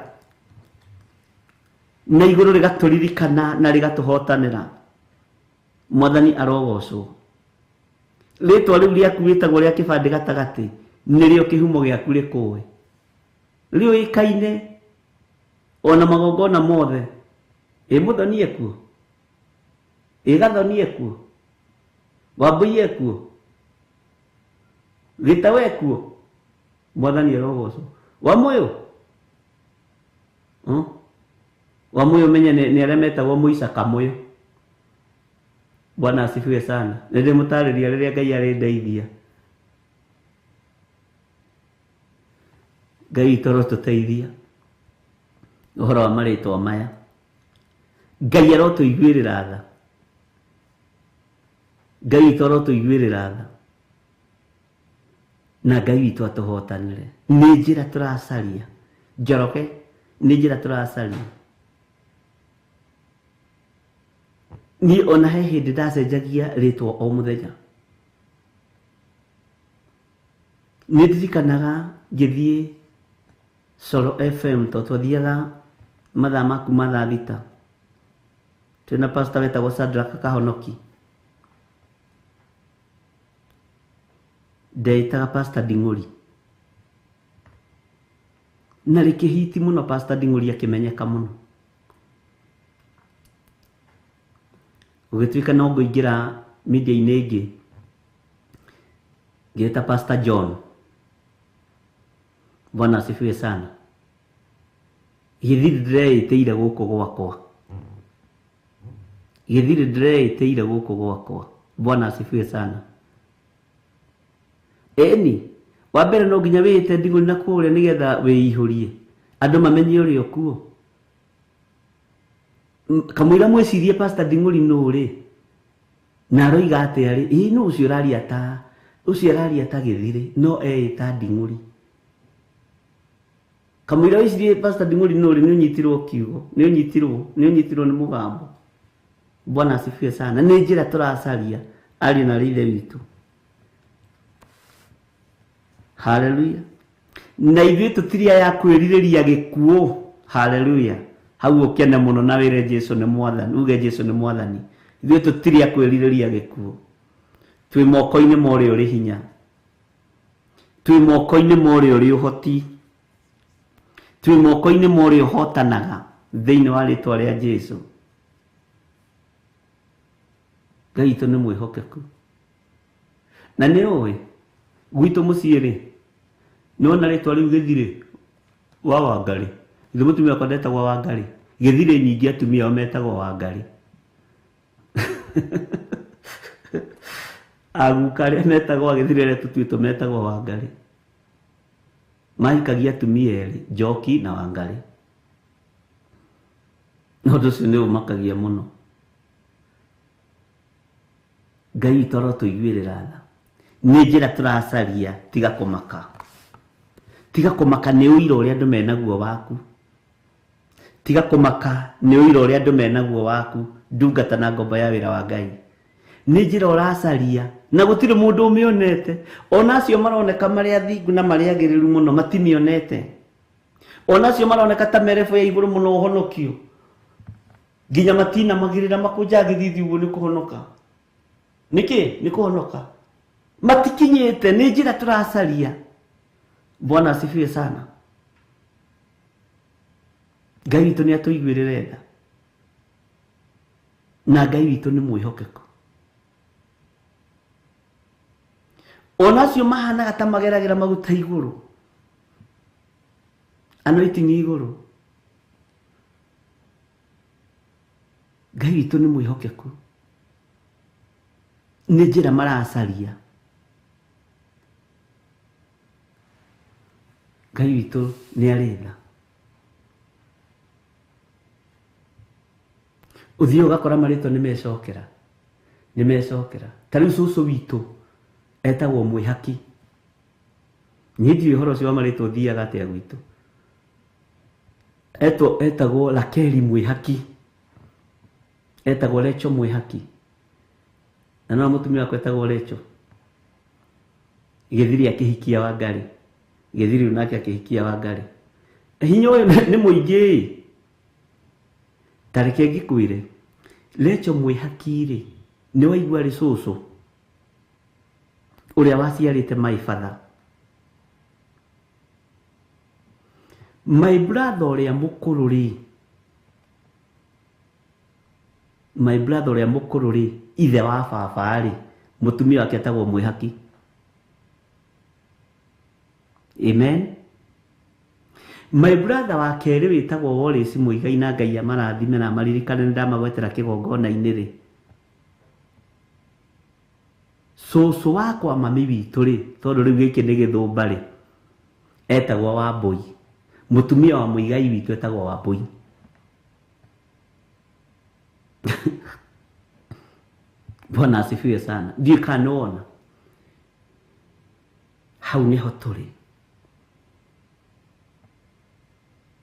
Na igũrũ rĩgatũririkana na rĩgatũhotanĩra. Mwathani arogocwo. Rĩtwa rĩu rĩaku rĩtagwo rĩa kĩbandĩ gatagatĩ nĩrĩo kĩhumo gĩaku rĩkũĩ. Rĩũĩkaine ona magongona mothe Muthoni ekuo, Gathoni ekuo, Wambui ekuo, Gitaũ ekuo, Mwathani arogocwo. Wamuyu Wamuyu menye ni arĩa metagwo Mũica Kamũyũ. Bwana asifiwe sana. Nende mũtarĩria rĩrĩa Ngai arĩndeithia. Ngai toro tũteithia ũhoro wa marĩtwa maya. Ngai arotũiguĩrĩra tha. Ngai toro tũiguĩrĩra tha. Na Ngai witũ atũhotanĩre. Nĩ njĩra tũracaria. Njoroge, nĩ njĩra tũracaria. Ni ona he hĩndĩ ndacenjagia rĩtwa o mũthenya. Nĩ ndirikanaga ngĩthiĩ Solo FM to twathiaga mathaa maku mathaa thita. Twĩna pastor wetagwo Shadrack Kahonoki. Ndeitaga Pastor Nding'ũri. Na rĩkĩhiti mũno Pastor Nding'ũri akĩmenyeka mũno. Gũgĩtuĩka no ngũingĩra media-inĩ ĩngĩ. Ngĩĩta Pastor John. Bwana asifiwe sana. Gĩthiri ndĩreĩtĩire gũkũ gwakwa. Gĩthiri ndĩreĩtĩire gũkũ gwakwa. Bwana asifiwe sana. Eni, wa mbere no nginya wĩĩte Nding'ũri na kũrĩa nĩgetha wĩihũrie. Andũ mamenye ũrĩa ũkuo. Kamũira mwĩcirie Pastor Nding'ũri nũ rĩ? Na aroiga atĩa rĩ? Ĩ no ũcio ũraria ta Gĩthiri no eĩta Nding'ũri. Kamũira wĩcirie Pastor Nding'ũri nũ rĩ? Nĩ ũnyitirwo kiugo, nĩ ũnyitirwo nĩ mũgambo. Bwana asifiwe sana. Nĩ njĩra tũracaria ariũ na ithe witũ. Hallelujah. Na ithuĩ tũtirĩ ya kwĩrirĩria gĩkuũ. Hallelujah. Hau ũkene mũno na wĩre Jesũ nĩ Mwathani. Uge Jesũ nĩ Mwathani. Ithuĩ tũtirĩ ya kwĩrirĩria gĩkuũ. Twĩ moko-inĩ ma ũrĩa ũrĩ hinya. Twĩ moko-inĩ ma ũrĩa ũrĩ ũhoti. Twĩ moko-inĩ ma ũrĩa ũhotanaga thĩinĩ wa rĩĩtwa rĩa Jesũ. Ngai witũ nĩ mwĩhokeku. Na nĩ ũĩ gwitũ mũciĩ rĩ, nĩwona rĩtwa rĩu Gĩthiri wa Wangarĩ. Ithe mũtumia wakwa ndetagwo Wangarĩ. Gĩthiri nyingĩ atumia ao metagwo Wangarĩ. Aguka arĩa metagwo Gĩthiri arĩa tũtuĩtwo metagwo Wangarĩ. Mahikagia atumia erĩ, Njoki na Wangarĩ. Na ũndũ ũcio nĩ ũmakagia mũno. Ngai witũ arotũiguĩrĩra tha. Nĩ njĩra tũracaria, tiga kũmaka. Tiga kũmaka nĩ ũira ũrĩa andũ menaguo waku. Tiga kũmaka nĩ ũira ũrĩa andũ menaguo waku. Ndungata na ngombo ya wĩra wa Ngai. Nĩ njĩra ũracaria na gũtirĩ mũndũ ũmĩonete. Ona acio maroneka marĩ athingu na marĩ agĩrĩru mũno matimĩonete. Ona acio maroneka ta merebo ya igũrũ mũno ũhonokio. Nginya matinamagĩrĩra makũnja gĩthithi ũguo nĩ kũhonoka. Nĩkĩ? Nĩ kũhonoka. Matikinyĩte, nĩ njĩra tũracaria. Bwana asifiwe sana. Ngai witũ nĩ atũiguĩrĩre tha. Na Ngai witũ nĩ mwĩhokeku. Ona acio mahanaga ta mageragĩra maguta igũrũ. Anointing igũrũ. Ngai witũ nĩ mwĩhokeku. Nĩ njĩra maracaria. Ngai witũ nĩ arĩ tha. Ũthiĩ ũgakora marĩtwa nĩ mecokera. Ta rĩu cũcũ witũ etagwo Mwĩhaki. Niĩ ndiũĩ ũhoro ũcio wa marĩtwa ũthiaga atĩa gwitũ. Etagwo Rakeri Mwĩhaki. Etagwo Rachel Mwĩhaki. Na no mũtumia wakwa etagwo Rachel. Gĩthiri akĩhikia Wangarĩ. Gĩthiri nake akĩhikia Wangarĩ. Hinya ũyũ nĩ mũingĩ. Tareke ngĩkwĩre, Rachel Mwĩhaki rĩ, nĩ waigua rĩ cũcũ ũrĩa waciarĩte my father. My brother ũrĩa mũkũrũ rĩ, my brother uria mukuru ri ithe wa baba ri mutumia wake etagwo mwihaki. Amen. My brother wa keri witagwo Wallace Muigai na Ngai amarathime na maririkane ndamagwetera kigongona-inĩ ri Susu wakwa mami witũ ri tondu riu giki ni githumba ri etagwo Wambui. Mutumia wa Muigai witũ etagwo Wambui. Bwana asifiwe sana. Ndiye kanona hau niho turi.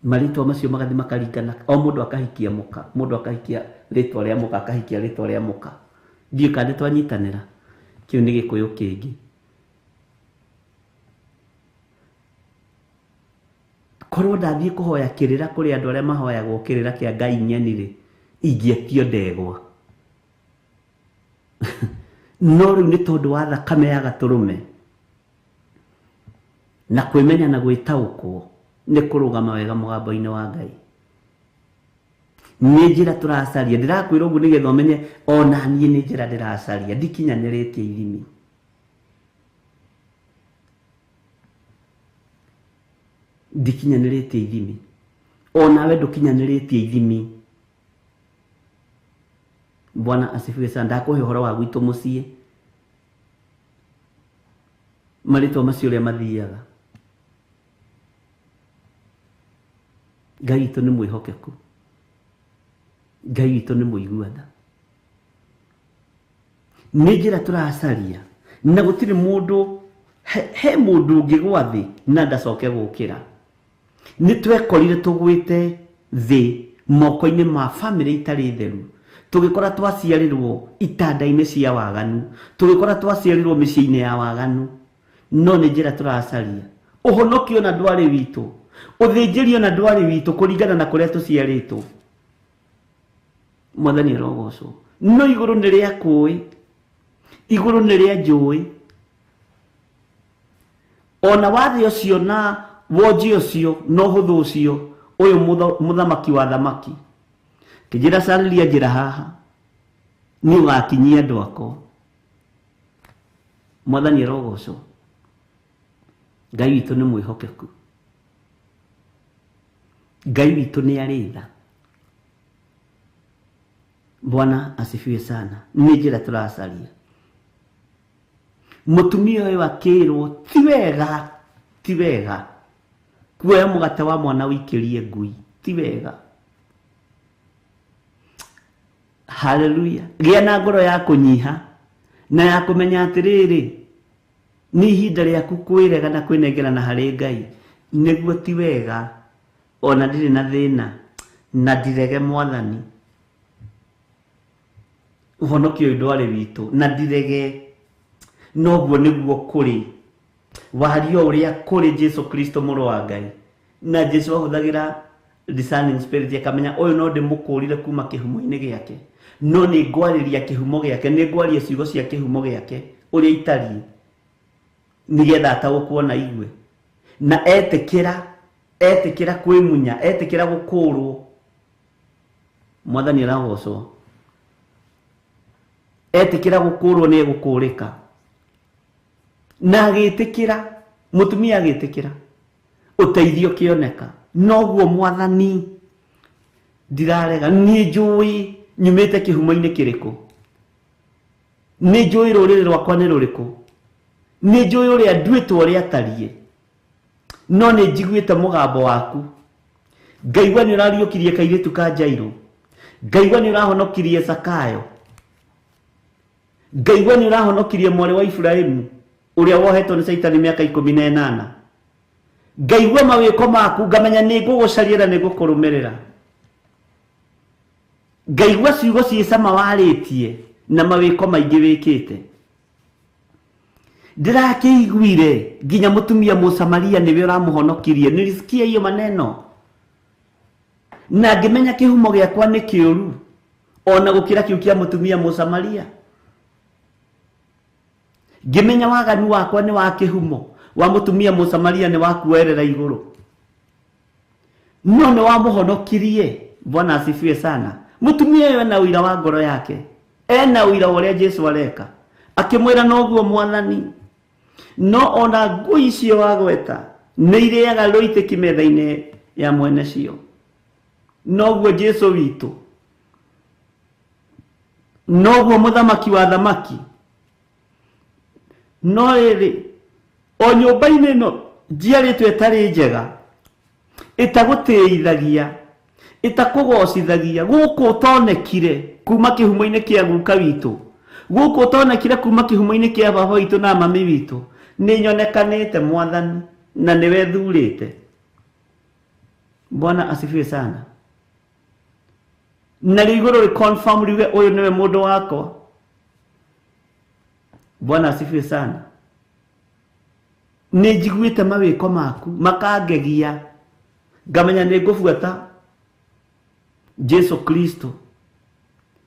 Maritwa macio magathi makaringana, o mundu akahikia muka, mundu akahikia ritwa ria muka, akahikia ritwa ria muka. Ndiye kandi twanyitanira. Kiu ni gikuyu kingi. Korwo ndathie kuhoya kirira kuri andu aria mahoyagwo kirira kia Ngai nyeni ri ingietio ndegwa. No riu ni tondu wa thakame ya gaturume na kwimenya na gwitaukwo ni kurugama wega mugambo-ini wa Ngai. Ni njira turacaria, ndirakwira uguo nigetha umenye ona nie ni njira ndiracaria, ndikinyaniretie ithimi. Ndikinyaniretie ithimi. Ona we ndukinyaniretie ithimi. Bwana asifiwe sana. Ndakuhe uhoro wa gwitu mucii. Maritwa macio uria mathiaga. Ngai witũ nĩ mwĩhokeku. Ngai witũ nĩ mũiguana. Nĩ njĩra tũracaria na gũtirĩ mũndũ he mũndũ ũngĩ gwa thĩ na ndacoke gũkĩra. Nĩ twekorire tũgwĩte thĩ moko-inĩ ma family itarĩ theru. Tugikora twaciarirwo itanda-inĩ cia waganu, tugikora twaciarirwo mĩciĩ-inĩ ya waganu. No nĩ njĩra tũracaria. Ũhonokio na ndwarĩ witũ, ũthĩnjĩrio na ndwarĩ witũ kũringana na kũrĩa tũciarĩtwo. Mwathani arogocwo. No igũrũ nĩ rĩa kũĩ, igũrũ nĩ rĩa njũĩ. Ona wathĩ ũcio na wonji ũcio no ũhũthũ ũcio ũyũ mũthamaki wa thamaki kĩnjĩra carĩria njĩra haha nĩ ũgakinyia andũ akwa. Mwathani arogocwo. Ngai witũ nĩ mwĩhokeku. Ngai witũ nĩ arĩ tha. Bwana asifiwe sana. Nĩ njĩra tũracaria. Mũtumia ũyũ akĩrwo ti wega kuoya mũgate wa mwana ũikĩrie ngui, ti wega. Haleluya. Gĩa na ngoro ya kũnyiha na ya kũmenya atĩrĩrĩ nĩ ihinda rĩaku kwĩrega na kwĩnengerana harĩ Ngai, nĩguo ti wega. Ona ndirĩ na thĩna na ndirege Mwathani. Ũhonokio ũyũ ndwarĩ witũ na ndirege. Noguo nĩguo kũrĩ wario ũrĩa kũrĩ Jesu Kristo mũrũ wa Ngai. Na Jesu ahũthagĩra discerning spirit akamenya ũyũ no ndĩmũkũrire kuma kĩhumo-inĩ gĩake, no nĩ ngwarĩria kĩhumo gĩake, nĩ ngwaria ciugo cia kĩhumo gĩake ũrĩa itariĩ nĩgetha ataũkwo na igue. Na etĩkĩra kwĩmunya, etĩkĩra gũkũrwo. Mwathani aragocwo. Etĩkĩra gũkũrwo nĩ egũkũrĩka. Na agĩtĩkĩra, mũtumia agĩtĩkĩra, ũteithio kĩoneka. Noguo Mwathani ndirarega. Nĩ njũĩ nyumĩte kĩhumo-inĩ kĩrĩkũ, nĩ njũĩ rũrĩrĩ rwakwa nĩ rũrĩkũ, nĩ njũĩ ũrĩa nduĩtwo ũrĩa atariĩ, no nĩ njiguĩte mũgambo waku. Ngaigua nĩ ũrariũkirie kairĩtu ka Jairũ, ngaigua nĩ ũrahonokirie Zakayo, ngaigua nĩ ũrahonokirie mwarĩ wa Iburahĩmu ũrĩa wohetwo nĩ Saitani mĩaka 18. Ngaigua mawĩko maku, ngamenya nĩ ngũgũcaria na nĩ ngũkũrũmĩrĩra. Ngaigua ciugo ciĩ cama warĩtie na mawĩko maingĩ wĩkĩte. Ndirakĩiguire nginya mũtumia Mũsamaria nĩwe ũramũhonokirie. Nilisikia hiyo maneno na ngĩmenya kĩhumo gĩakwa nĩ kĩũru ona gũkĩra kĩu kĩa mũtumia Mũsamaria. Ngĩmenya waganu wakwa nĩ wa kĩhumo, wa mũtumia Mũsamaria nĩ wakuerera igũrũ, no nĩ wamũhonokirie. Bwana asifiwe sana. Mutumia ũyũ ena ũira wa ngoro yake, ena ũira wa ũrĩa Jesu areka, akĩmwĩra noguo Mwathani, no ona ngui icio wagweta nĩ irĩaga rũitĩki metha-inĩ ya mwene cio. Noguo Jesu witũ, noguo mũthamaki wa thamaki. No rĩrĩ, o nyũmba-inĩ ĩno njiarĩtwo ĩtarĩ njega, ĩtagũtĩithagia, ĩtakũgocithagia, gũkũ ũtonekire kuma kĩhumo-inĩ kĩa guka witũ, gũkũ ũtonekire kuma kĩhumo-inĩ kĩa baba witũ na mami witũ, nĩ nyonekanĩte Mwathani, na nĩwe thurĩte. Bwana asifiwe sana. Na rĩu igũrũ rĩ-confirm riuge ũyũ nĩwe mũndũ wakwa. Bwana asifiwe sana. Nĩ njiguĩte mawĩko maku makangegia, ngamenya nĩ ngũbuata Jesu Kristo,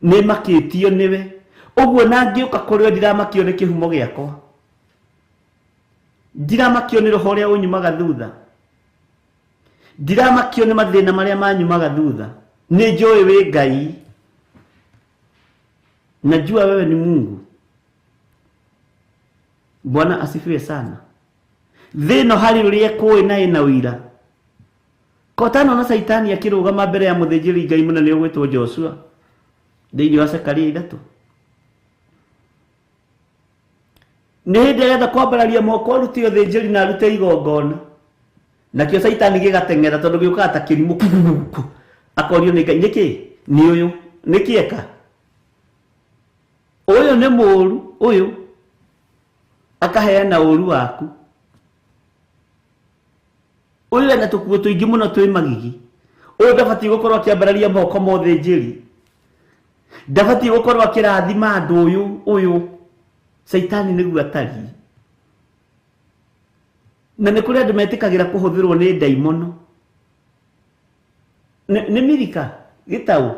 nĩ makĩtio nĩwe. Ũguo na ngĩũka kũrĩ o ndiramakio nĩ kĩhumo gĩakwa, ndiramakio nĩ roho ũrĩa ũnyumaga thutha, ndiramakio nĩ mathĩna marĩa manyumaga thutha. Nĩ njũĩ wĩ Ngai, najua wewe ni Mungu. Bwana asifiwe sana. Thĩno harĩ ũrĩa kũĩ na ĩna ũira. Kotano na Saitani akĩrũgama mbere ya mũthĩnjĩri Ngai mũnene ũgwĩtwo Joshua thĩinĩ wa Zekaria 3. Nĩ hĩndĩ arenda kwambararia moko arute ũthĩnjĩri na arute igongona, nakĩo Saitani gĩgateng'era tondũ gĩũkaga ta kĩrimũ, akorio nĩ Ngai. Nĩkĩ? Nĩ ũyũ nĩkĩeka, ũyũ nĩ mũũru, ũyũ akaheana ũũru waku. Ũyũ ena tũkuo tũingĩ mũno twĩ magigi. Ũyũ ndabatiĩ gũkorwo akĩambararia moko ma ũthĩnjĩri, ndabatiĩ gũkorwo akĩrathima andũ. Ũyũ Saitani nĩguo atariĩ. Na nĩ kũrĩ andũ metĩkagĩra kũhũthĩrwo nĩ ndaimono. Nĩ Mirika Gĩtaũ,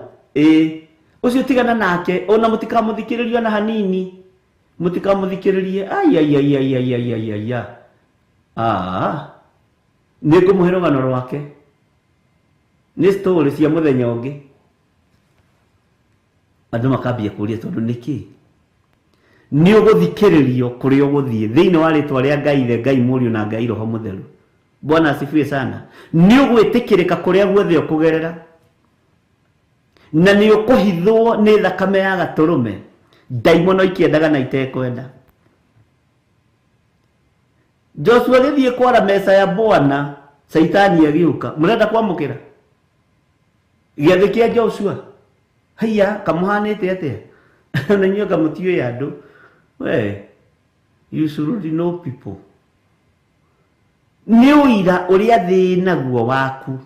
ũcio tigana nake, ona mũtikamũthikĩrĩrie ona hanini, mũtikamũthikĩrĩrie. Nĩ ngũmũhe rũgano rwake, nĩ story cia mũthenya ũngĩ. Andũ makambia kũria tondũ nĩkĩ? Nĩ ũgũthikĩrĩrio kũrĩa ũgũthiĩ thĩinĩ wa rĩtwa rĩa Ngai, Ngai Mũriũ na Ngai Roho Mũtheru. Bwana asifiwe sana. Nĩ ũgwĩtĩkĩrĩka kũrĩa guothe ũkũgerera, na nĩ ũkũhithwo nĩ thakame ya gatũrũme, ndaimono ikĩendaga na itekwenda. Joshua gĩthiĩ kwara mesa ya Bwana, Saitani agĩũka. Mũrenda kwamũkĩra gĩathĩ kĩa Joshua? Haiya, kamũhanĩte atĩa? Na inyuĩ kamũtiũĩ andũ. You should know people. Nĩ ũira ũrĩa thĩ naguo waku,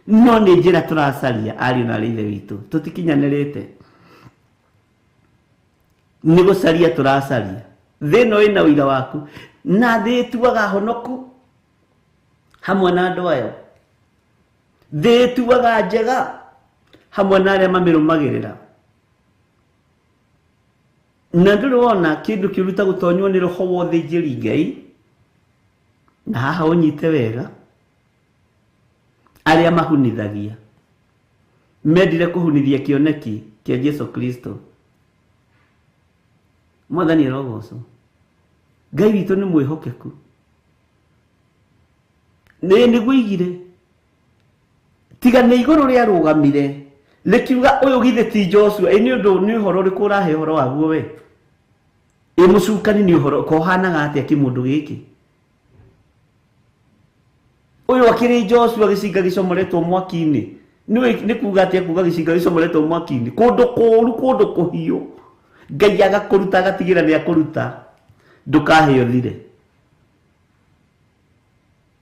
no nĩ njĩra tũracaria ariũ na ithe witũ, tũtikinyanĩrĩte. Nĩ gũcaria tũracaria. Thĩ ĩno ĩna ũira waku, na thĩ ĩtuaga honoku hamwe na andũ ayo. Thĩ ĩtuaga njega hamwe na arĩa mamĩrũmagĩrĩra. Na ndũrĩ wona kĩndũ kĩruta gũtonywo nĩ roho wa ũthĩnjĩri Ngai. Na haha ũnyite wega, arĩa mahunithagia mendire kũhunithia kĩoneki kĩa Jesu Kristo. Mwathani arogocwo. Ngai witũ nĩ mwĩhokeku. Nĩguo igire tiga nĩ igũrũ rĩa rũgamire rĩkiuga ũyũ githĩ ti Joshua. Nĩ ũndũ nĩ ũhoro ũrĩkũ ũrahe ũhoro waguo we? Mũcukani nĩ ũhoro kohanaga atĩa kĩmũndũ gĩkĩ? Ũyũ akĩrĩ Joshua gĩcinga gĩcomoretwo mwaki-inĩ. Nĩ kuuga atĩa kuuga gĩcinga gĩcomoretwo mwaki-inĩ? Kũndũ kũũru, kũndũ kũhiũ. Ngai agakũruta, agatigĩra nĩ akũruta, ndũkahe ũthire.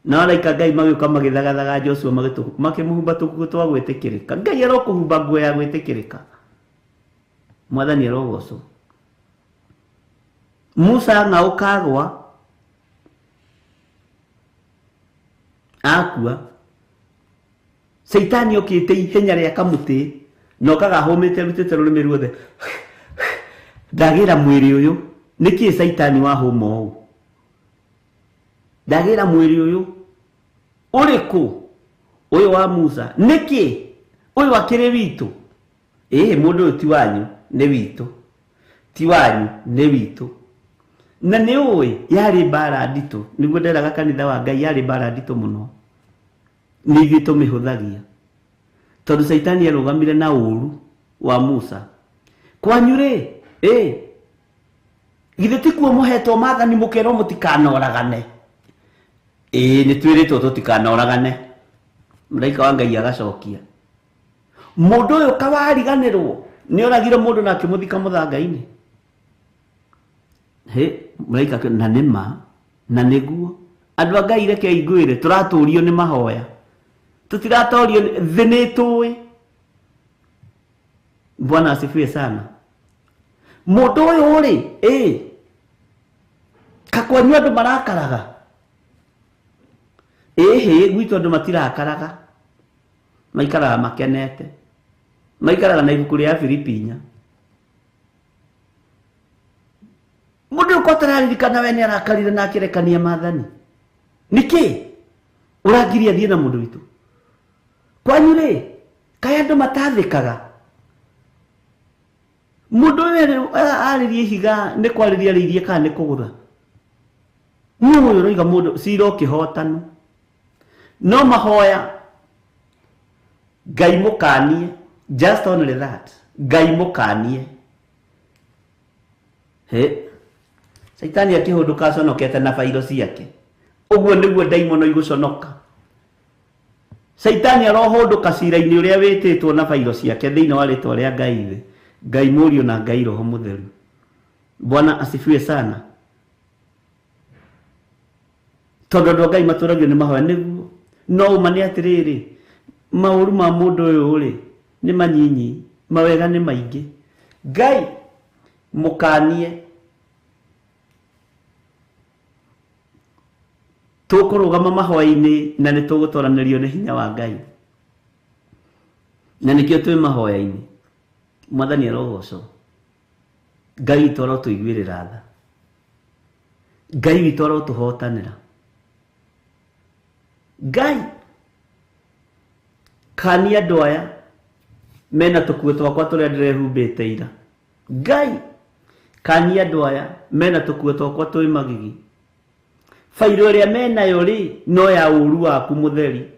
Na araika Ngai magĩũka magĩthagathaga Joshua makĩmũhumba tũkuo twa gwĩtĩkĩrĩka. Ngai arokũhumba nguo ya gwĩtĩkĩrĩka. Mwathani arogocwo. Musa ng'aũkagwa akua. Saitani okĩte ihenya rĩa kamũtĩ na okaga ahũmĩte rutĩte rũrĩmĩ ruothe. Ndagĩra mwĩrĩ ũyũ, nĩkĩ Saitani wahũma ũũ? Ndagĩra mwĩrĩ ũyũ ũrĩkũ? Ũyũ wa Musa. Nĩkĩ? Ũyũ akĩrĩ witũ. mundu ti wanyu ni witu, ti wanyu ni witu. Na ni uwi yari bara nditu, niguo nderaga kanitha wa Ngai yari bara nditu muno, ni ithuĩ tũmĩhũthagia tondũ Saitani arũgamire na ũru wa Musa. Kwanyu rĩ, githĩ ti kuo mũhetwo maathani mũkerwo mũtikanoragane? Nĩ twĩrĩtwo tũtikanoragane. Mũraika wa Ngai agacokia, mũndũ ũyũ kawariganĩrwo nĩ oragire mũndũ na akĩmũthika mũthanga-inĩ. Mũraika na nĩma na nĩguo andũ a Ngai reke ingwĩre tũratũrio nĩ mahoya, tũtiratorio thĩ nĩ tũĩ. Bwana asifiwe sana. Mũndũ ũyũ rĩ, kakwanyu andũ marakaraga. Gwitũ andũ matirakaraga, maikaraga makenete, maikaraga na ibuku rĩa Filipinya. Mũndũ ũko tararirikana we nĩ arakarire na akĩrekania maathani. Nĩkĩ ũrangiria thiĩ na mũndũ witũ? Kwanyu rĩ, kaĩ andũ matathĩkaga? Mũndũ ũyũ arĩrie ihiga nĩ kwarĩria rĩirie kana nĩ kũgũtha? Nĩ ũyũ ũroiga mũndũ cira ũkĩhotanu, no mahoya Ngai mũkanie, just only that, Ngai mũkanie. Saitani akĩhũndũka aconokete na bairo ciake. Ũguo nĩguo ndaimono igũconoka. Saitani arohũndũka cira-inĩ ũrĩa wĩtĩtwo na bairo ciake thĩinĩ wa rĩtwa rĩa Ngai thĩ, Ngai Mũriũ na Ngai Roho Mũtheru. Bwana asifiwe sana. Tondũ andũ a Ngai matũragio nĩ mahoya nĩguo. No ũma nĩ atĩrĩrĩ, maũru ma mũndũ ũyũ rĩ nĩ manyinyi, mawega nĩ maingĩ. Ngai mũkanie. Tũkũrũgama mahoya-inĩ na nĩ tũgũtwaranĩrio nĩ hinya wa Ngai. Na nĩkĩo twĩ mahoya-inĩ. Mwathani arogocwo. Ngai witũ arotũiguĩrĩra tha. Ngai witũ arotũhotanĩra. Ngai kania andũ aya mena tũkuo twakwa tũrĩa ndĩrehumbĩte ira. Ngai kania andũ aya mena tũkuo twakwa twĩ magigi. Bairo ĩrĩa menayo rĩ no ya ũru waku mũtheri.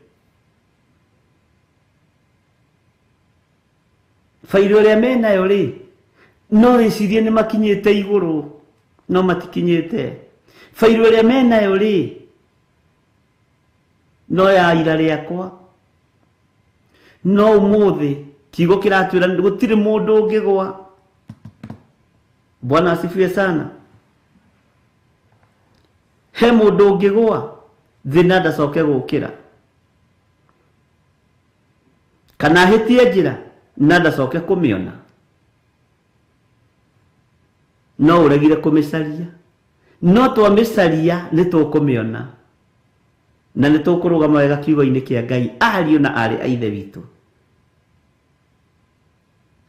Bairo ĩrĩa menayo rĩ no rĩcirie nĩ makinyĩte igũrũ, no matikinyĩte. Bairo ĩrĩa menayo rĩ no ya ira rĩakwa. No ũmũthĩ kiugo kĩratwĩra gũtirĩ mũndũ ũngĩgwa. Bwana asifiwe sana. He mũndũ ũngĩgwa thĩna ndacoke gũkĩra, kana hĩtie njĩra na ndacoke kũmĩona. No ũregire kũmĩcaria, no twamĩcaria nĩ tũkũmĩona, na nĩ tũkũrũgama wega kiugo-inĩ kĩa Ngai, ariũ na arĩ a ithe witũ.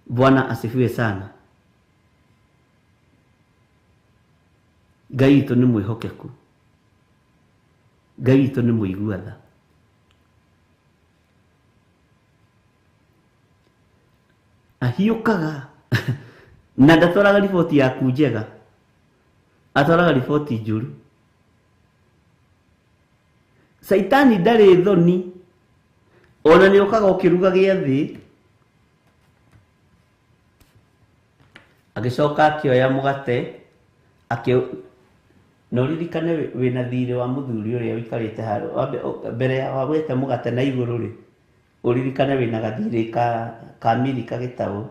Bwana asifiwe sana. Ngai witũ nĩ mwĩhokeku. Ngai witũ nĩ mũigua tha. Ahiũkaga na ndatwaraga riboti yaku njega, atwaraga riboti njũru. Saitani ndarĩ thoni, ona nĩ ũkaga ũkĩruga gĩa thĩ, agĩcoka akĩoya mũgate na ũririkane wĩna thirĩ wa mũthuri ũrĩa ũikarĩte harĩa mbere ya wagwĩte mũgate na igũrũ rĩ, ũririkane wĩna gathirĩ ka Milika Gĩtaũ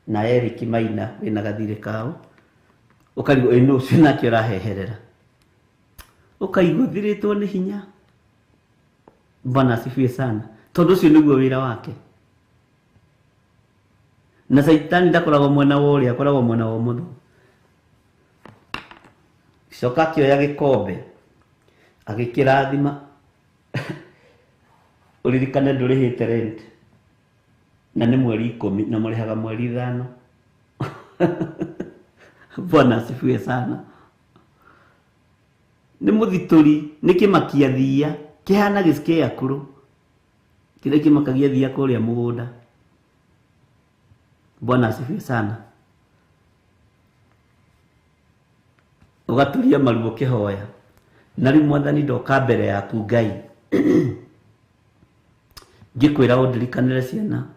na Eric Maina wĩna gathirĩ kao, ũkarigwo ĩ nũ ũcio nake ũraheherera, ũkaigua ũthirĩtwo nĩ hinya. Bwana asifiwe sana. Tondũ ũcio nĩguo wĩra wake. Na Saitani ndakoragwo mwena wa ũrĩa, akoragwo mwena wa ũmotho. Coka akĩoya gĩkombe agĩkĩrathima. Ũririkane ndũrĩhĩte rent na nĩ mweri 10 na mũrĩhaga mweri 5. Bwana asifiwe sana. Nĩ mũthitũri, nĩ kĩmakia thia, kĩhana gĩcikĩa kũrũ, kĩrĩa kĩmakagia thia kũrĩa mũgũnda. Bwana asifiwe sana. Ugaturia maruo kihoya nari mwathani ndoka mbere yaku Ngai ngikwira undirikanire ciana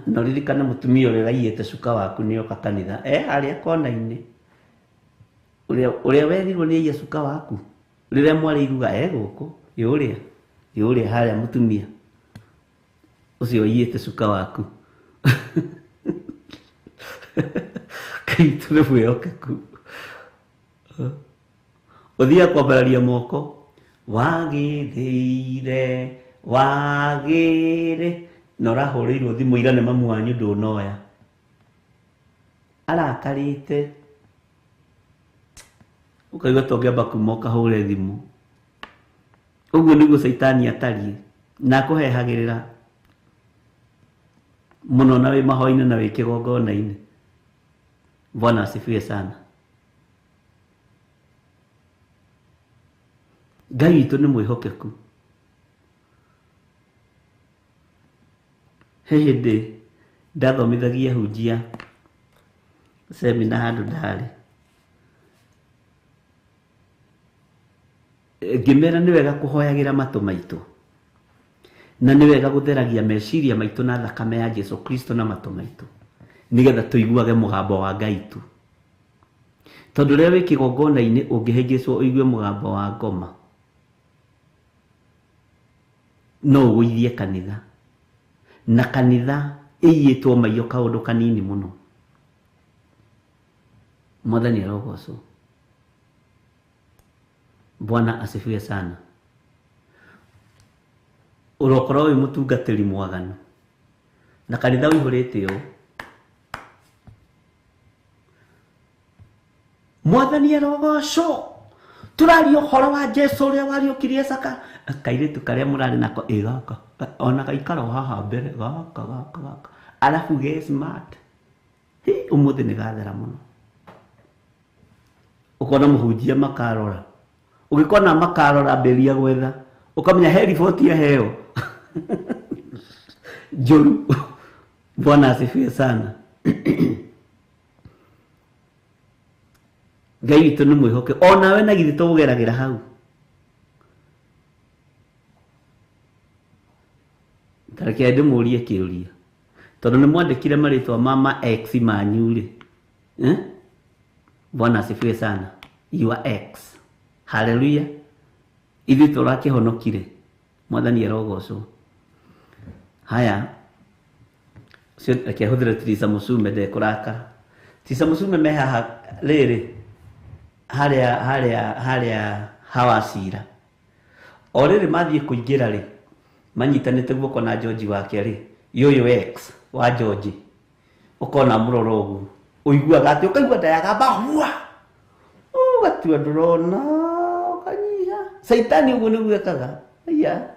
no ririkana mutumia uria raiyete cuka waku nioka kanitha haria kona-ini uria werirwo ni aiya cuka waku riria mwari iruga guku yuria haria mutumia ucio aiyete cuka waku Kristo mwehokeku uthia kwambararia moko wagire norahuriirwo thimu igane mamu wanyu ndunoya arakarite ukaigua tongiamba kuma ukahure thimu uguo niguo Saitani atarie na kuhehagirira muno na wi mahoine na wi kigongona-ini. Bwana asifiwe sana. Ngai witũ nĩ mwĩhokeku. He hĩndĩ ndathomithagia hunjia semina handũ ndarĩ, ngĩmera nĩ wega kũhoyagĩra matũ maitũ na nĩ wega gũtheragia meciria maitũ na thakame ya Jesu Kristo na matũ maitũ nigetha tũiguage mũgambo wa Ngai tu. Tondũ rĩrĩa wĩ kĩgongona-inĩ ũngĩhĩngĩcwo ũigue mũgambo wa ngoma no ũgũithie kanitha, na kanitha ĩiyĩtwo maiyo kaũndũ kanini mũno. Mwathani arogocwo. Bwana asifiwe sana. Ũrokorwo wĩ mũtungatĩri mwaganu na kanitha ũihũrĩte ũũ, Mwathani arogocwo. Turaria ũhoro wa Jesu ũrĩa wariũkirie Saka. Kairĩtu karĩa mũrarĩ nako gaka ona gaikara haha mbere gaka arabu ge smart ũmũthĩ nĩ gathera mũno. Ũkona mũhunjia makarora, ũgĩkona makarora mbĩria gwetha ukamenya he riboti aheo njũru. Bwana asifiwe sana. Ngai witũ nĩ mwĩhoke. Onawe na githĩ tũgeragĩra hau. Tareke ndĩmũrie kĩũria, tondũ nĩ mwandĩkire marĩtwa mama X manyu-rĩ. Bwana asifiwe sana. Your X. Hallelujah. Ithuĩ tũrakĩhonokire. Mwathani arogocwo. Haya, reke hũthĩre Tisa Musume ndekũrakara. Tisa Musume me haha rĩrĩ harĩa Hawacira. O rĩrĩ mathiĩ kũingĩra-rĩ manyitanĩte guoko na George wake-rĩ, yũyũ X wa George ũkona mũrora ũguo ũiguaga atĩ ũkaigua nda yakamba hua ũgatua ndũrona ũkanyiha. Saitani ũguo nĩguo ekaga. Aya,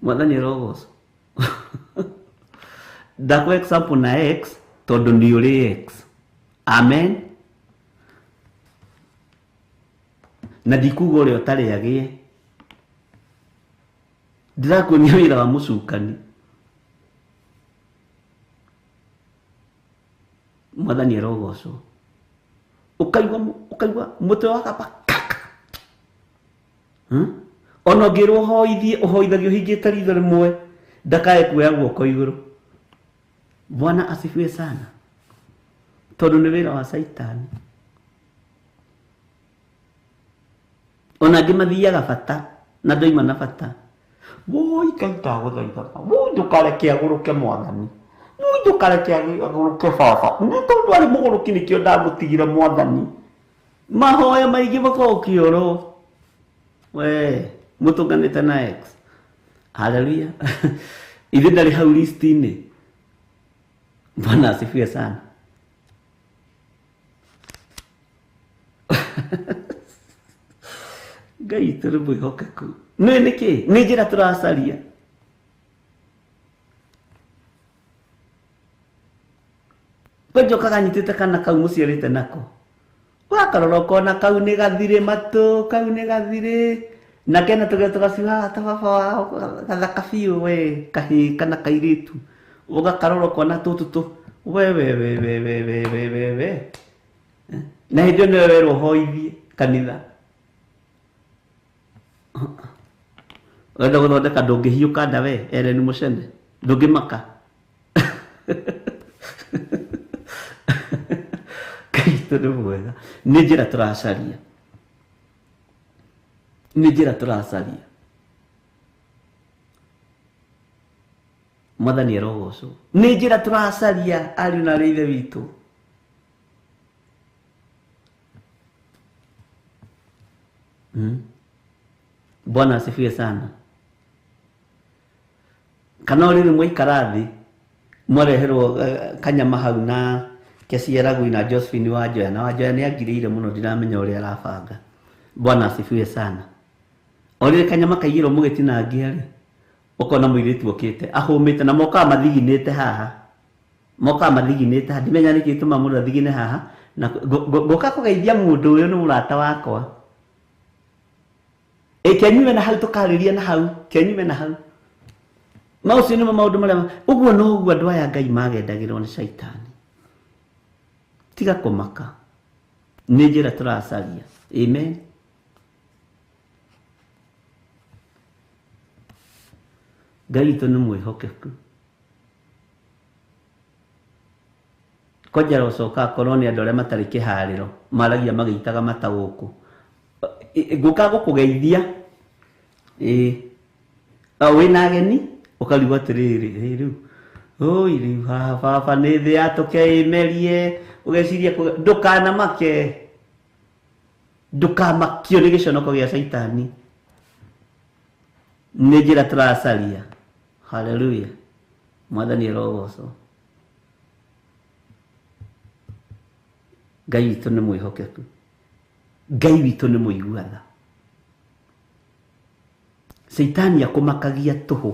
Mwathani arogocwo. Ndakwa example na X tondũ nĩ ũrĩ X. Amen. Na ndikuga ũrĩa ũtarĩ agĩe. Ndĩrakuonia wĩra wa mũcukani. Mwathani arogocwo. Ũkaigua mũtwe wa kaba. Ona ũngĩrwo ũhoithagio ũhingĩte ritho rĩmwe ndakae kuoya guoko igũrũ. Bwana asifiwe sana. Tondũ nĩ wĩra wa Saitani. Ona angĩ mathiaga bata na ndoima na bata. Woi kaita gũthaitha. Woi ndũkareke agũrũke Mwathani. Woi ndũkareke agũrũke baba. Nĩ tondũ arĩ mũgũrũki nĩkĩo ndamũtigire Mwathani. Mahoya maingĩ makorwo kĩoro. We mũtũnganĩte na X. Hallelujah. Ithuĩ ndarĩ hau list-inĩ. Bwana asifiwe sana. Ngai tũrĩ mwĩhokeku. Nĩ nĩkĩ? Nĩ njĩra tũracaria. Njokaga nyitĩte kana kau mũciarĩte nako. Wakarora ũkona kau nĩ gathirĩ matũ, kau nĩ gathirĩ. na kena tugaciga ta baba wao gathaka biũ we kahĩ kana kairĩtu ũgakarora kwana tũtũ we na hĩndĩ ĩyo nĩwe werwo hoithie kanitha wenda gũthondeka ndũngĩhiũka nda we Ellen Mũcene ndũngĩmaka Kristo nĩ mwega nĩ njĩra tũracaria Mwathani arogocwo nĩ njĩra tũracaria ariũ na ithe witũ Bwana asifiwe sana. Kana ũrĩrĩ mwaikara thĩ mwareherwo kanyama hau na Keciaragui na Josephine Wanjoya na Wanjoya nĩ angirĩire mũno ndiramenya ũrĩa arabanga. Bwana asifiwe sana. Ũrĩrĩ kanyama kaigĩrwo mũgĩtinangia rĩ ũkona mũirĩtu ũkĩte ahũmĩte na mokaga mathiginĩte haha ndimenya nĩkĩ gĩtũma mũndũ athigine haha na ngũka kũgeithia mũndũ ũyũ nĩ mũrata wakwa kenyume na hau tũkarĩria na hau kenyume na hau maũcio nĩmo maũndũ marĩa ũguo noguo andũ aya Ngai magendagĩrwo nĩ Shaitani tiga kũmaka nĩ njĩra tũracaria amen. Ngai witũ nĩ mwĩhokeku kwanjara gũcoka akorwo nĩ andũ arĩa matarĩ kĩharĩro maragia magĩitaga mata gũkũ ngũka gũkũgeithia wĩna ageni ũkarigwo atĩrĩrĩ rĩu rĩu baba nĩ thĩ yatũkeĩmerie ũgeciria ndũkamakio nĩ gĩconoko gĩa Shaitani nĩ njĩra tũracaria haleluya Mwathani arogocwo Ngai witũ nĩ mwĩhokeku Ngai witũ nĩ mũigua tha Shaitani akũmakagia tũhũ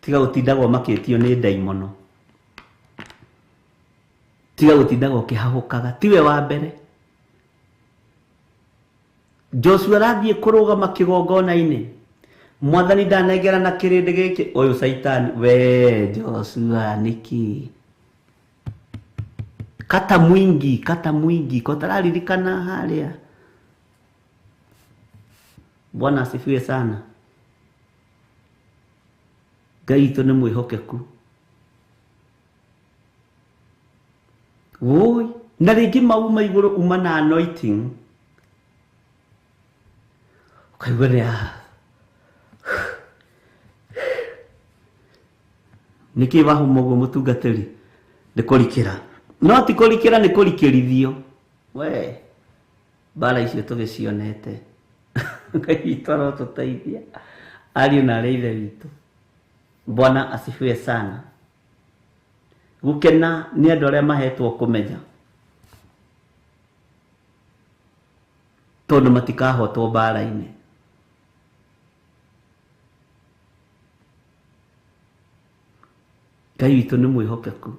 tiga gũtindagwo makĩtio nĩ ndaimono tiga gũtindagwo kĩhahũkaga tiwe wa mbere Joshua rathiĩ kũrũgama kĩgongona-inĩ Mwathani ndanengera na kĩrĩndĩ gĩkĩ ũyũ Shaitani we Joshua nĩkĩ kata mwingi kotaralirikana harĩa Bwana asifiwe sana. Ngai witũ nĩ mwĩhokeku woi na rĩngĩ mauma igũrũ uma na anointing ukaigua nĩkĩ wahuma ũguo mũtungatĩri nĩ kũrikĩra no ti kũrikĩra nĩ kũrikĩrithio we mbara icio tũgĩcionete Ngai witũ arotũteithia ariũ na arĩa ithe witũ Bwana asifiwe sana. Gũkena nĩ andũ arĩa mahetwo kũmenya tondũ matikahotwo mbara-inĩ Ngai witũ nĩ mwĩhokeku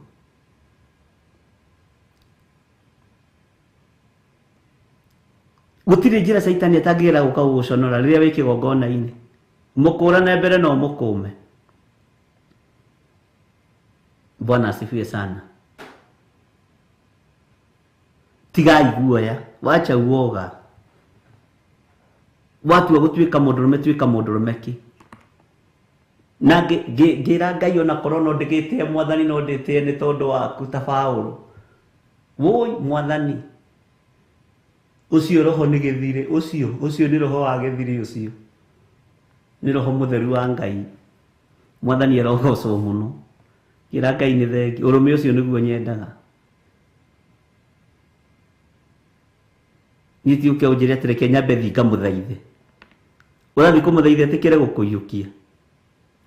gũtirĩ njĩra Shaitani atangĩgera gũka gũgũconora rĩrĩa wĩ kĩgongona-inĩ mũkũrane mbere no mũkũme Bwana asifiwe sana. Tigai guoya wacha uoga watu wagũtuĩka mũndũrũme tuĩka mũndũrũme ki na ngĩra Ngai ona korwo no ndĩgĩtĩe Mwathani no ndĩtĩe nĩ tondũ waku ta Paũlũ woi Mwathani ucio roho nĩ gĩthirĩ ucio nĩ roho wa gĩthirĩ ucio nĩ roho mũtheru wa Ngai Mwathani arogocwo mũno kĩra Ngai nĩ thengi ũrũme ũcio nĩguo nyendaga nĩti ũke ũnjĩre atĩ reke nyambe thiĩ ngamũthaithe ũrathiĩ kũmũthaitha tĩkĩre gũkũiyũkia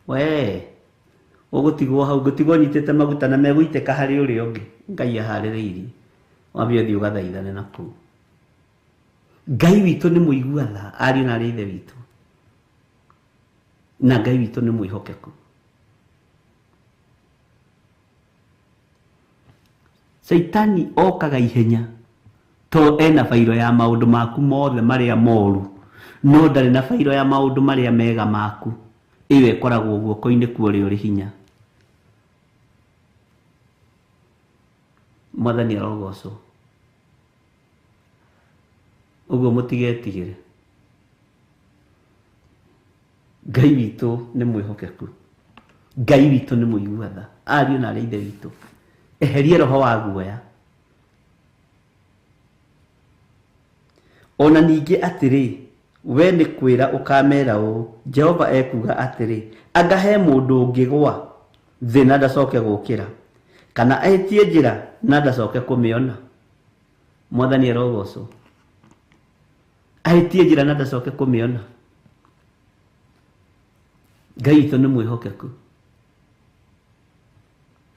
we ũgũtigwo hau ngũtigwo nyitĩte maguta na megũitĩka harĩ ũrĩa ũngĩ Ngai aharĩrĩirie wambe ũthiĩ ũgathaithane nakũu Ngai witũ nĩ mũigua tha ariũ na arĩa ithe witũ na Ngai witũ nĩ mwĩhokeku Shaitani okaga ihenya to ena fairo ya maundu maku mothe maria moru no ndari na fairo ya maundu maria mega maku iwe koragwo guoko-ini kuori uri hinya. Mwathani arogocwo. Uguo mutigetigire. Ngai witũ nĩ mwĩhokeku. Ngai witũ nĩ mũigua tha. Ariũ na ithe witũ, eherie roho wa guoya. Ona ningĩ atĩrĩ, we nĩ kwĩra ũkamera ũũ, Jehova ekuga atĩrĩ, anga he mũndũ ũngĩgwa thĩ na ndacoke gũkĩra, kana ahĩtie njĩra na ndacoke kũmĩona. Mwathani arogocwo. Ahĩtie njĩra na ndacoke kũmĩona. Ngai witũ nĩ mwĩhokeku.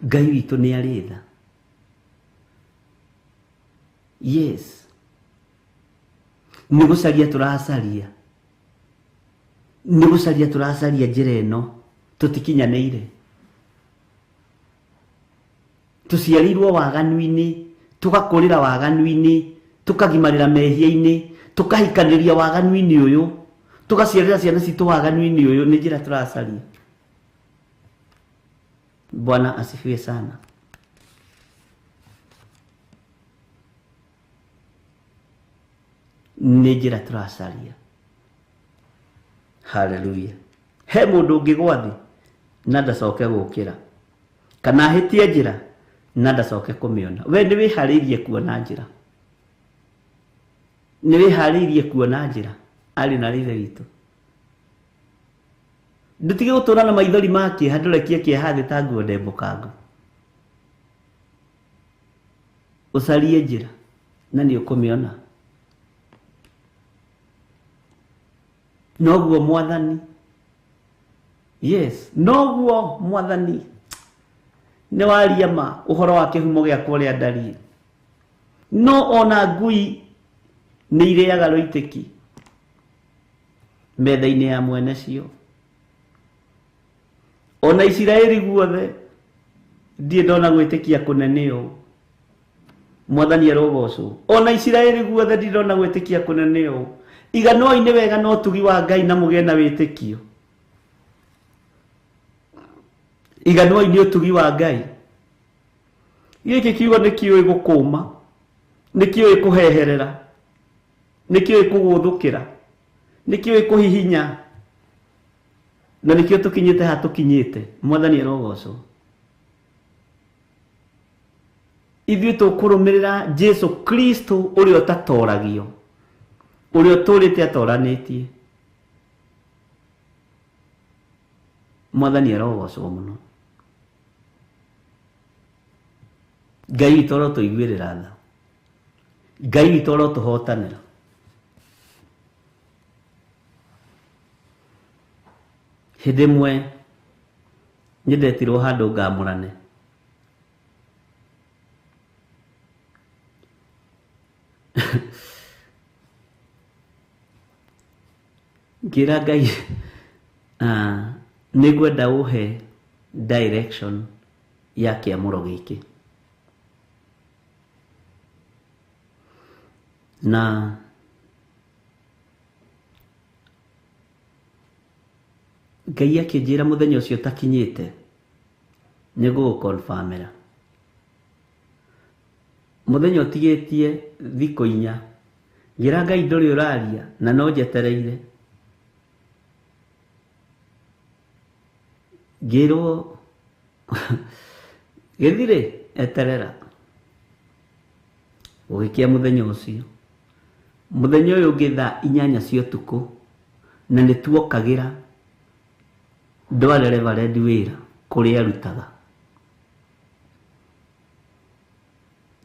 Ngai witũ nĩ arĩ tha. Yes. Nĩ gũcaria tũracaria. Nĩ gũcaria tũracaria njĩra ĩno tũtikinyanĩire. Tuciarirwo waganu-inĩ, tugakũrĩra waganu-inĩ, tukagimarĩra mehia-inĩ, tukahikanĩria waganu-inĩ ũyũ, tugaciarĩra ciana citũ waganu-inĩ ũyũ, nĩ njĩra tũracaria. Bwana asifiwe sana. Nĩ njĩra tũracaria. Hallelujah. He mũndũ ũngĩgwa thĩ na ndacoke gũkĩra, kana ahĩtie njĩra na ndacoke kũmĩona. We nĩ wĩharĩirie kuona njĩra. Nĩ wĩharĩirie kuona njĩra. Arĩ na ithe witũ. Ndutige gũtũra na maithori ma kĩeha, ndũrekie kĩeha thĩ ta nguo ndembũkangu. Ũcarie njĩra na nĩ ũkũmĩona. Noguo Mwathani. Yes, noguo Mwathani. Nĩ waria ma ũhoro wa kĩhumo gĩakwa ũrĩa ndariĩ. No ona ngui nĩ irĩaga rũitĩki metha-inĩ ya mwene cio. Ona Isiraeli guothe ndiĩ ndona gwĩtĩkia kũnene ũũ. Mwathani arogocwo. Ona Isiraeli guothe ndiĩ ndona gwĩtĩkia kũnene ũũ. Iganoi-inĩ wega no tugi wa Ngai na mũgĩe na wĩtĩkio. Iganoi-inĩ ũtugi wa Ngai. Gĩkĩ kiugo nĩ kĩũĩ gũkũma, nĩ kĩũĩ kũheherera, nĩ kĩũĩ kũgũthũkĩra, nĩ kĩũĩ kũhihinya, na nĩkĩo tũkinyĩte ha tũkinyĩte. Mwathani arogocwo. Ithuĩ tũkũrũmĩrĩra Jesu Kristo ũrĩa ũtatoragio, ũrĩa ũtũrĩte atoranĩtie. Mwathani arogocwo mũno. Ngai witũ arotũiguĩrĩra tha. Ngai witũ arotũhotanĩra. Hĩndĩ ĩmwe nyendetirwo handũ ngamũrane. Ngĩra Ngai nĩngwenda ũhe direction ya kĩamũro gĩkĩ. Na Ngai akĩnjĩra mũthenya ũcio takinyĩte nĩgũgũkonfamĩra. Mũthenya ũtigĩtie thikũ 4. Ngĩra Ngai ndũrĩ ũraria na no njetereire. Ngĩrwo gĩthirĩ eterera. Gũgĩkia mũthenya ũcio. Mũthenya ũyũ ũngĩ thaa 8 cia ũtukũ na nĩ tuokagĩra ndware Reverend wĩra kũrĩa arutaga.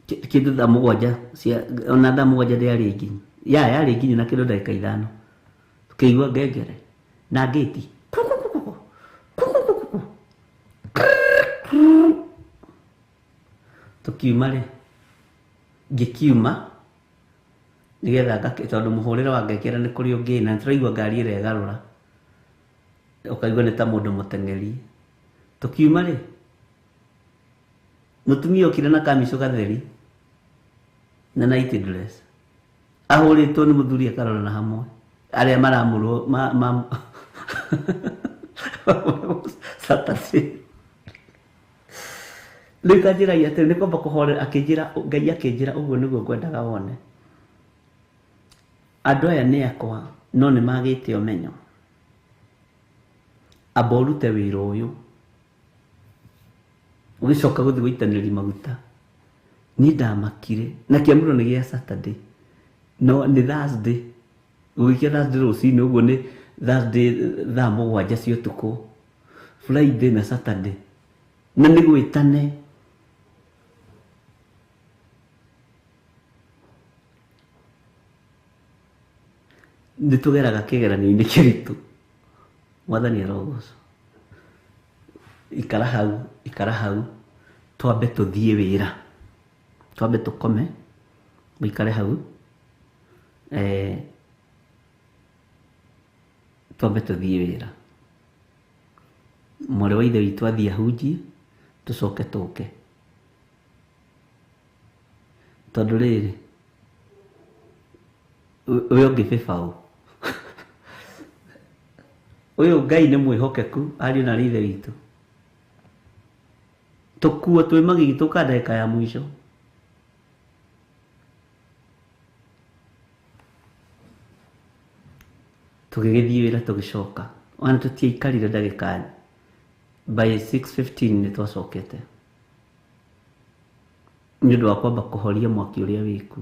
Kĩndũ thaa 7 ona thaa 7 ndĩarĩ nginyi. Yarĩ nginyi na kĩndũ ndagĩka 5. Tukĩigua ngengere na ngĩti. Tukiuma rĩ, ngĩkiuma nĩgetha tondũ mũhũrĩre wa ngengere nĩ kũrĩ ũngĩ na tũraigua ngari ĩrĩa ĩgarũra. Ũkaigua nĩ ta mũndũ mũteng'eri. Tukiuma rĩ, mũtumia okire na kamicũ gatheri na night dress. ahũrĩtwo nĩ mũthuri akarorana hamwe arĩa maramũrwo Saturday rĩu kanjĩragia atĩ nĩ kwamba kũhorera akĩnjĩra Ngai akĩnjĩra ũguo nĩguo ngwendaga wone andũ aya nĩ akwa no nĩ magĩte ũmenyo amba ũrute wĩra ũyũ ũgĩcoka gũthiĩ gũitanĩrĩria maguta niĩ ndamakire na kĩamũro nĩ gĩa Saturday no nĩ Thursday gũgĩkia Thursday rũcinĩ ũguo nĩ Thursday thaa 7 cia ũtukũ Friday na Saturday na nĩ gwĩtane nĩ tũgeraga kĩgeranio-inĩ kĩritũ mwathani arogocwo ikara hau twambe tũthiĩ wĩra twambe tũkome mũikare hau twambe tũthiĩ wĩra mwarĩ wa ithe witũ athiĩ ahunjie tũcoke tũke tondũ rĩrĩ ũyũ ũngĩ bĩbaũ ũyũ Ngai nĩ mwĩhokeku ariũ na ithe witũ tũkuo twĩ magigi tũka ndagĩka ya mũico tũgĩgĩthiĩ wĩra tũgĩcoka ona tũtiaikarire ndagĩka by 6:15 nĩ twacokete nĩ ũndũ wa kwamba kũhoria mwaki ũrĩa wĩku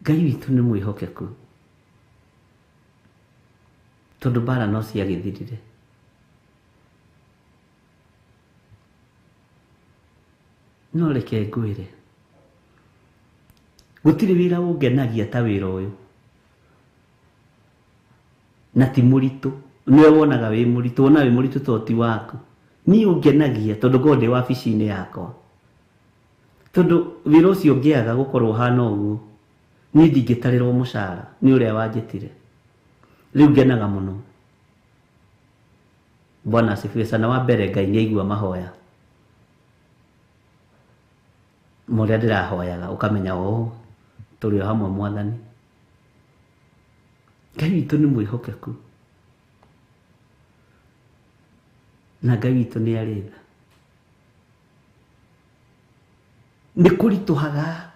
Ngai witũ nĩ mwĩhokeku tondũ mbara no ciagĩthirire no reke ngwĩre gũtirĩ wĩra ũngenagia ta wĩra ũyũ na ti mũritũ nĩwe wonaga wĩ mũritũ wona wĩ mũritũ to ti waku niĩ ũngenagia tondũ ngorwo ndĩ wabici-inĩ yakwa tondũ wĩra ũcio ũngĩaga gũkorwo ũhana ũguo niĩ ndingĩtarĩrwo mũcara nĩ ũrĩa wanjĩtire rĩu ngenaga mũno Bwana asifiwe sana wa mbere Ngai nĩ aigua mahoya mũrĩa ndĩrahoyaga ũkamenya tũrĩ o hamwe mwathani Ngai witũ nĩ mwĩhokeku na Ngai witũ nĩ arĩ tha nĩ kũritũhaga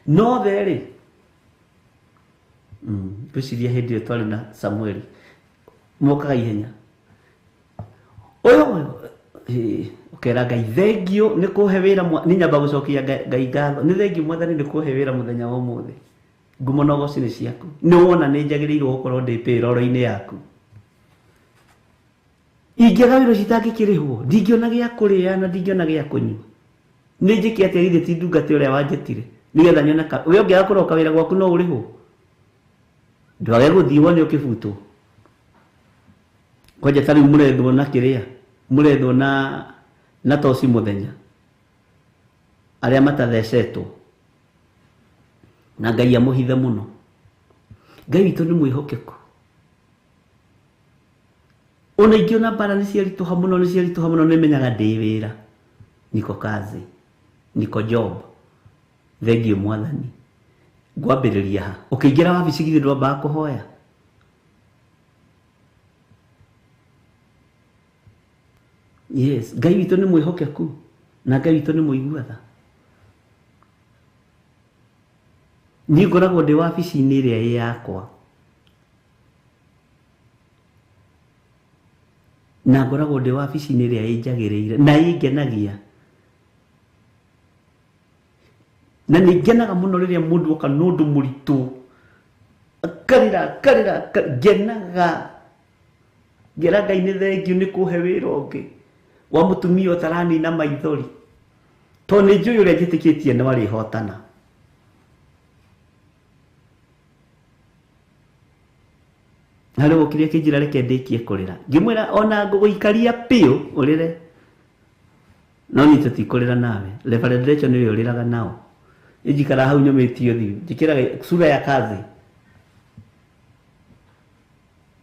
no therĩ ngwĩciria hĩndĩ ĩyo twarĩ na Samueli mokaga ihenya ũyũ ũkera Ngai thengio nĩ kũhe wĩra nĩ nyamba gũcokia Ngai ngatho nĩ thengio mwathani nĩ kũhe wĩra mũthenya wa ũmũthĩ ngumo na ũgooci nĩ ciaku nĩ wona nĩ njagĩrĩirwo gũkorwo ndĩ payroll-inĩ yaku ingĩaga wĩra citangĩkĩrĩhwo ndingĩona gĩa kũrĩa na ndingĩona gĩa kũnyua nĩ njĩke atĩa githĩ ti ndungata ũrĩa wanjĩtire nĩgetha nyone we ũngĩaga kũroka wĩra gwaku no ũrĩhwo ndwage gũthiĩ wone ũkĩbutwo kwanja ta rĩu mũrethwo na kĩrĩa mũrethwo na toci mũthenya arĩa matathecetwo na Ngai amũhithe mũno Ngai witũ nĩ mwĩhokeku ona ingĩona mbara nĩ ciaritũha mũno nĩ menyaga ndĩ wĩra niko kazi niko job thengio mwathani ngwambĩrĩria ha ũkĩingĩra wabici githĩ ndwambaga kũhoya yes Ngai witũ nĩ mwĩhokeku na Ngai witũ nĩ mũigua tha niĩ ngoragwo ndĩ wabici-inĩ ĩrĩa ĩ yakwa na ngoragwo ndĩ wabici-inĩ ĩrĩa ĩnjagĩrĩire na ĩngenagia na nĩ ngenaga mũno rĩrĩa mũndũ oka n'ũndũ mũritũ akarĩra ngenaga ngera Ngai nĩ thengio nĩ kũhe wĩra ũngĩ wa mũtumia ũtaranina maithori to nĩ njũĩ ũrĩa njĩtĩkĩtie nĩ warĩhotana na rĩu ũkĩrĩa kĩnjĩra reke ndĩkie kũrĩra ngĩmwĩra ona ngũgũikaria piũ ũrĩre no niĩ tũtikũrĩra nawe Reverend Rachel nĩwe ũrĩraga nao njikara hau nyũmĩtio thiũ njĩkĩraga sura ya kazi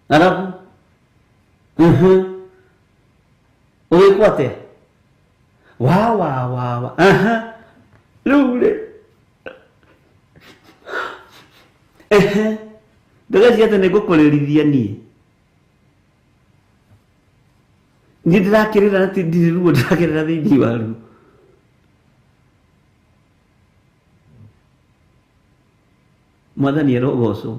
arabu ũgĩkwo atĩa wa aha lule ndagaci ate nĩngũkũrĩrithia niĩ ndĩrakĩrĩra na ti ndirĩ ruo ndĩrakĩrĩra thĩinĩ wa ruo mwathani arogocwo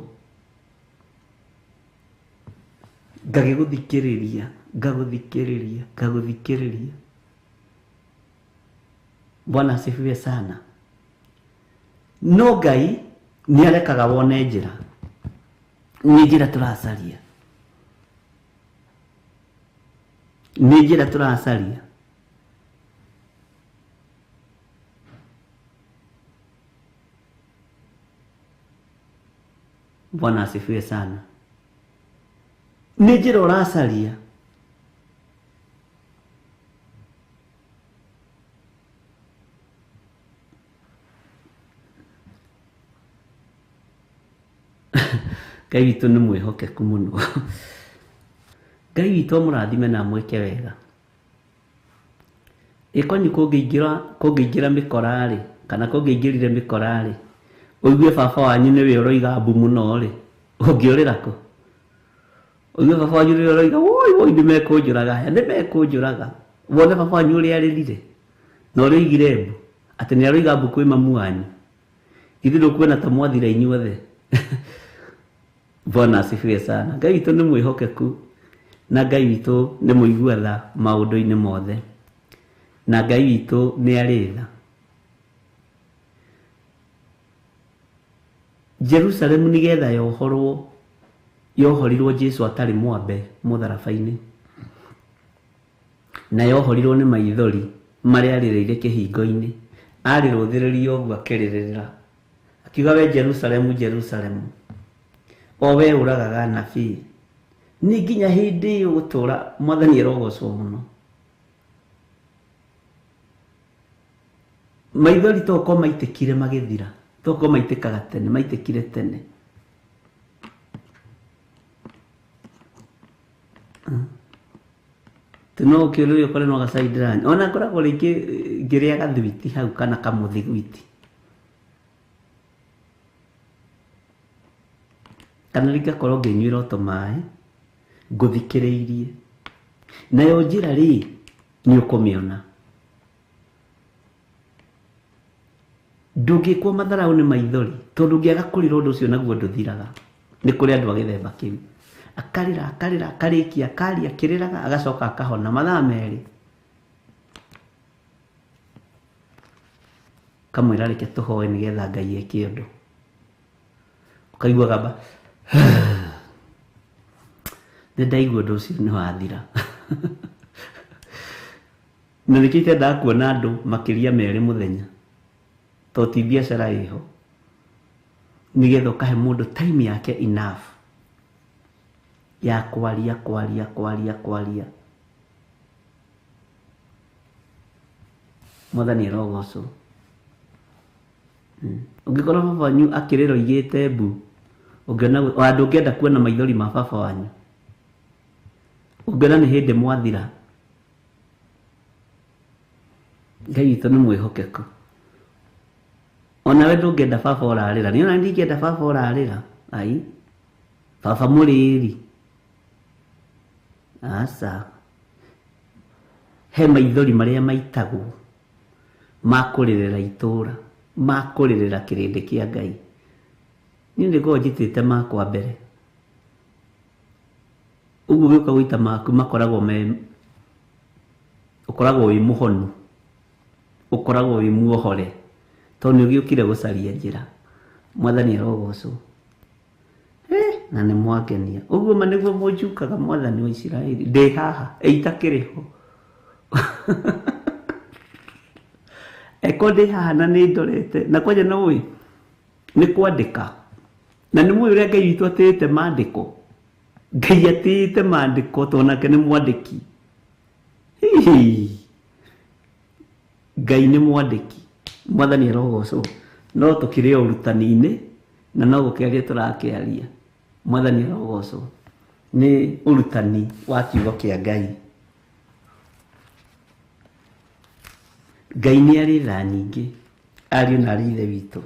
ngagĩgũthikĩrĩria ngagũthikĩrĩria Bwana asifiwe sana no Ngai nĩ arekaga wone njĩra nĩ njĩra tũracaria nĩ njĩra tũracaria Bwana asifiwe sana nĩ njĩra ũracaria Ngai witũ nĩ mwĩhokeku mũno Ngai witũ mũrathime na mwĩke wega ĩkonyi kũngĩingĩra mĩkora-rĩ kana kũngĩingĩrire mĩkora-rĩ ũigue baba wanyu nĩwe ũroiga mbu mũno-rĩ ũngĩũrĩra kũ ũigue baba wanyu nĩwe ũroiga woi nĩmekũnjũraga aya nĩmekũnjũraga wone baba wanyu ũrĩa arĩrire na ũrĩa oigire mbu atĩ nĩ aroiga mbu kwĩ mamu wanyu ithuĩ ndũkuona ta mwathira inyuothe Bwana asifiwe sana Ngai witũ nĩ mwĩhokeku na Ngai witũ nĩ mũigua tha maũndũ-inĩ mothe na Ngai witũ nĩ arĩ tha Jerusalemu nĩgetha yohorirwo Jesu atarĩ mwambe mũtharaba-inĩ na yohorirwo nĩ maithori marĩa arĩrĩire kĩhingo-inĩ arĩrũthĩrĩria ũguo akĩrĩrĩra akiuga we Jerusalemu Jerusalemu o we ũragaga anabii nĩ nginya hĩndĩ ĩyo gũtũũra mwathani arogocwo mũno maithori toko maitĩkire magĩthira toko maitĩkaga tene maitĩkire tene tino ũkĩũrĩrio kore no gacaindĩrani ona ngoragwo rĩngĩ ngĩrĩa gathwiti hau kana kamũthigwiti kana rĩgakorwo ngĩnyuĩra o tũmaĩ ngũthikĩrĩirie nayo njĩra rĩ nĩ ũkũmĩona ndũngĩkwo matharaũ nĩ maithori tondũ ũngĩaga kũrĩra ũndũ ũcio naguo ndũthiraga nĩ kũrĩ andũ a gĩthemba kĩu akarĩra akarĩkia akaria akĩrĩraga agacoka akahona mathaa merĩ kamwĩra reke tũhoe nĩgetha Ngai eke ũndũ ũkaigua gamba nĩ ndaigua ũndũ ũcio nĩ wathira na nĩkĩo itendaga kuona andũ makĩria merĩ mũthenya tondũ ti biacara ĩho nĩgetha ũkahe mũndũ time yake enough ya kwaria mwathani arogocwo ũngĩkorwo baba wanyu akĩrĩra oigĩte mbu andũ ũngĩenda kuona maithori ma baba wanyu ũngĩona nĩ hĩndĩ mwathira Ngai witũ nĩ mwĩhokeku ona we ndũngĩenda baba ũrarĩra nĩ ona ndingĩenda baba ũrarĩra ai baba mũrĩri aca he maithori marĩa maitagwo ma kũrĩrĩra itũũra ma kũrĩrĩra kĩrĩndĩ kĩa Ngai niĩ ndĩkorwo njitĩte makwa mbere ũguo gĩũka gũita maku makoragwo ũkoragwo wĩ mũhonu ũkoragwo wĩ muohore tondũ nĩ ũgĩũkire gũcaria njĩra mwathani arogocwo na nĩ mwangenia ũguo ma nĩguo mũnjukaga mwathani wa Isiraeli ndĩ haha itakĩrĩ ho eko ndĩ haha na nĩ ndorete na kwanja no ũĩ nĩ kwandĩka na nĩ mũĩ ũrĩa Ngai witũ atĩĩte maandĩko Ngai atĩĩte maandĩko tondũ nake nĩ mwandĩki Ngai nĩ mwandĩki mwathani arogocwo no tũkĩrĩ ũrutani-inĩ na no gũkĩaria tũrakĩaria mwathani arogocwo nĩ ũrutani wa kiugo kĩa Ngai Ngai nĩ arĩ tha nyingĩ, ariũ na arĩ ithe witũ.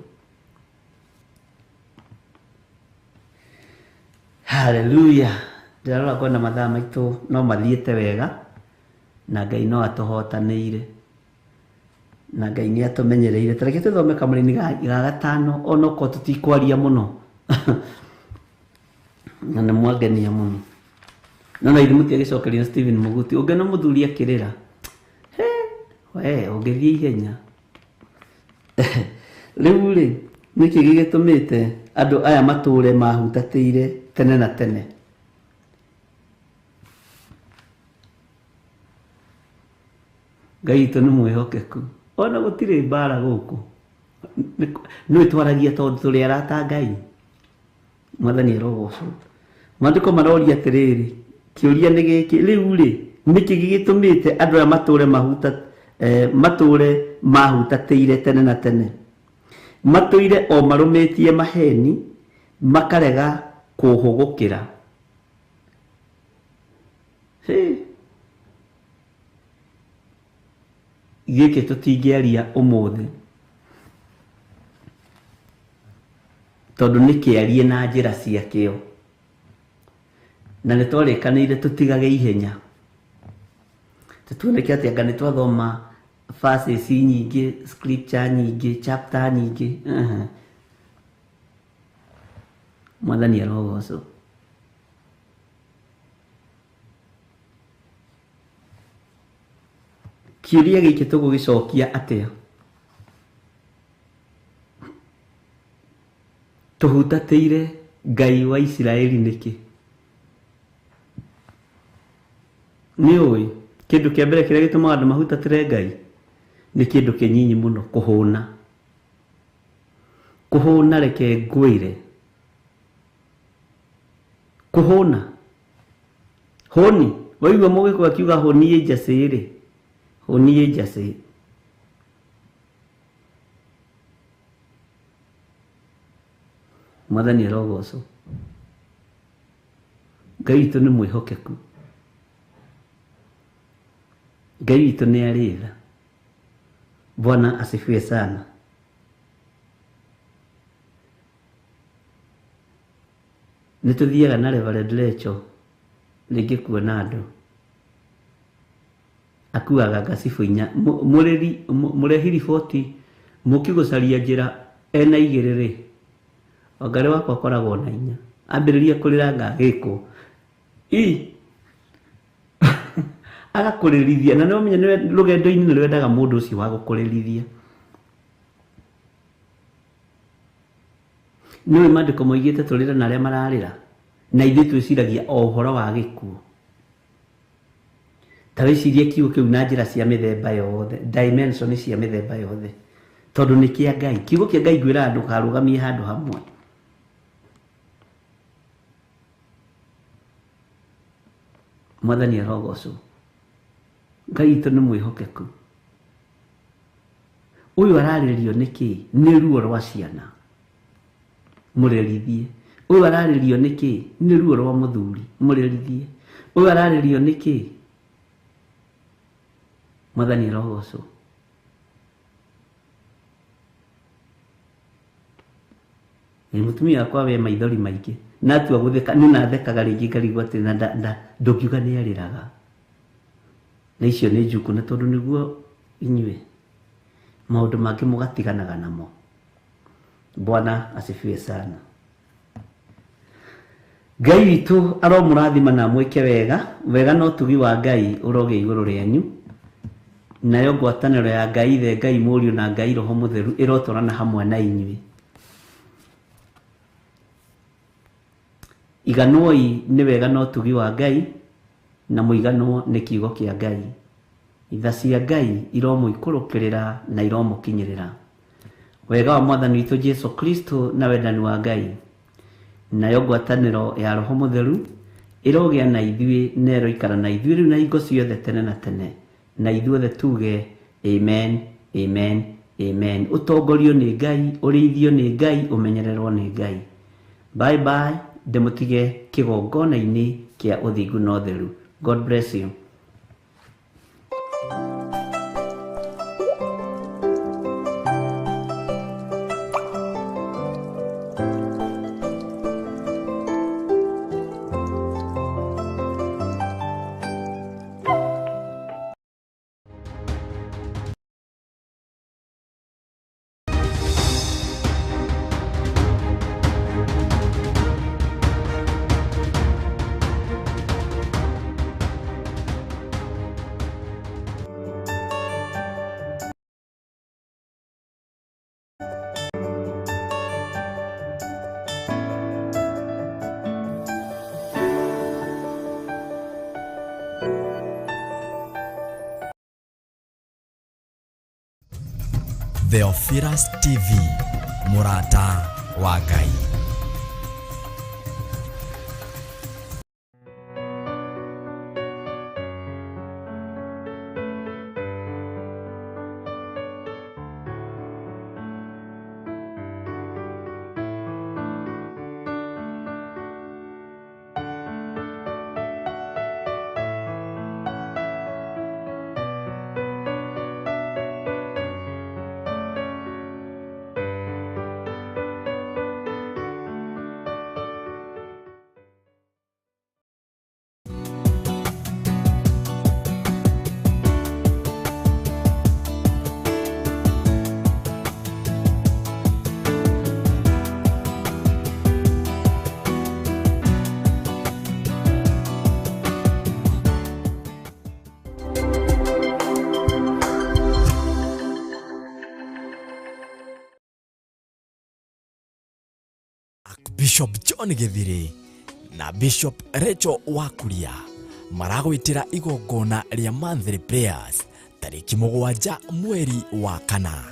Haleluya. Ndĩrarora kwenda mathaa maitũ no mathiĩte wega, na Ngai no atũhotanĩire, na Ngai nĩ atũmenyereire. Tareke tũthome kamũrĩ-inĩ ga 5 onokorwo tũtikwaria mũno na nĩ mwangenia mũno. No na ithuĩ mũtiagĩcokeria na Stephen Mũguti ũngĩ no mũthuri akĩrĩra we ũngĩthiĩ ihenya. Rĩu rĩ nĩkĩ gĩgĩtũmĩte andũ aya matũre mahutatĩire tene na tene? Ngai witũ nĩ mwĩhokeku, ona gũtirĩ mbara gũkũ, nĩ twaragia tondũ tũrĩ arata Ngai. Mwathani arogocwo. Maandĩko maroria atĩrĩrĩ, kĩũria nĩ gĩkĩ, rĩu rĩ nĩkĩ gĩgĩtũmĩte andũ aya matũre mahutatĩire tene na tene, matũire o marũmĩtie maheni, makarega kũhũgũkĩra. Gĩkĩ tũtingĩaria ũmũthĩ tondũ nĩ kĩarie na njĩra ciakĩo, na nĩ twarĩkanĩire tũtigage ihenya, tũtuoneke atĩ anga nĩ twathoma verses nyingĩ, scripture nyingĩ, chapter nyingĩ. Mwathani arogocwo. Kĩũria gĩkĩ tũgũgĩcokia atĩa? Tũhutatĩire Ngai wa Isiraeli nĩkĩ? Nĩũĩ kĩndũ kĩa mbere kĩrĩa gĩtũmaga andũ mahutatĩre Ngai nĩ kĩndũ kĩnyinyi mũno, kũhũna. Kũhũna reke ngwĩre, kũhũna, hũni, waigua Mũgĩkũyũ akiuga hũniĩ njacĩ rĩ, hũniĩ njacĩ. Mwathani arogocwo. Ngai witũ nĩ mwĩhokeku, Ngai witũ nĩ arĩ tha. Bwana asifiwe sana. Nĩ tũthiaga na Reverend Rachel rĩngĩ kuona andũ akuaga ngacibũ inya, mũrehi riboti mũkĩgũcaria njĩra ena igĩrĩ rĩ, Wangari wakwa akoragwo na inya, ambĩrĩria kũrĩra ngagĩkwo agakũrĩrithia, na nĩwamenya rũgendo-inĩ nĩ rwendaga mũndũ ũcio wa gũkũrĩrithia. Nĩwe maandĩko moigĩte tũrĩre na arĩa mararĩra, na ithuĩ twĩciragia o ũhoro wa gĩkuũ. Ta wĩcirie kiugo kĩu na njĩra cia mĩthemba yothe, dimension cia mĩthemba yothe, tondũ nĩ kĩa Ngai. Kiugo kĩa Ngai ngwĩra andũ karũgamie handũ hamwe. Mwathani arogocwo. Ngai witũ nĩ mwĩhokeku. Ũyũ ararĩrio nĩkĩ? Nĩ ruo rwa ciana, mũrerithie. Ũyũ ararĩrio nĩkĩ? Nĩ ruo rwa mũthuri, mũrerithie. Ũyũ ararĩrio nĩkĩ? Mwathani arogocwo. Mũtumia wakwa we maithori maingĩ, natua gũtheka, nĩ nathekaga rĩngĩ ngarigwo atĩ na ndũngiuga nĩ arĩraga. Na icio nĩ njuku, na tondũ nĩguo inyuĩ maũndũ mangĩ mũgatiganaga namo. Bwana asifiwe sana. Ngai witũ aromũrathima na mwĩke wega, wega no tugi wa Ngai ũroge igũrũ rĩanyu, nayo ngwatanĩro ya Ngai Ithe, Ngai Mũriũ na Ngai Roho Mũtheru ĩrotwarana hamwe na inyuĩ. Iganwoi nĩ wega no tugi wa Ngai, na mũiganwo nĩ kiugo kĩa Ngai. Itha cia Ngai iromũikũrũkĩrĩra na iromũkinyĩrĩra. Wega wa Mwathani witũ Jesu Kristo na wendani wa Ngai, nayo ngwatanĩro ya Roho Mũtheru ĩrogĩa na ithuĩ na ĩroikara na ithuĩ rĩu na hingo ciothe tene na tene. Na ithuothe tuge amen, amen, amen. Ũtongorio nĩ Ngai, ũrĩithio nĩ Ngai, ũmenyererwo nĩ Ngai. Bye bye. Ndĩmũtige kĩgongona-inĩ kĩa ũthingu na ũtheru. God bless you. Theophilus TV, Murata wa Ngai. Bishop John Githiri na Bishop Rachel Wakuria maragwitira igongona ria monthly prayers tariki 7 mweri wa kana.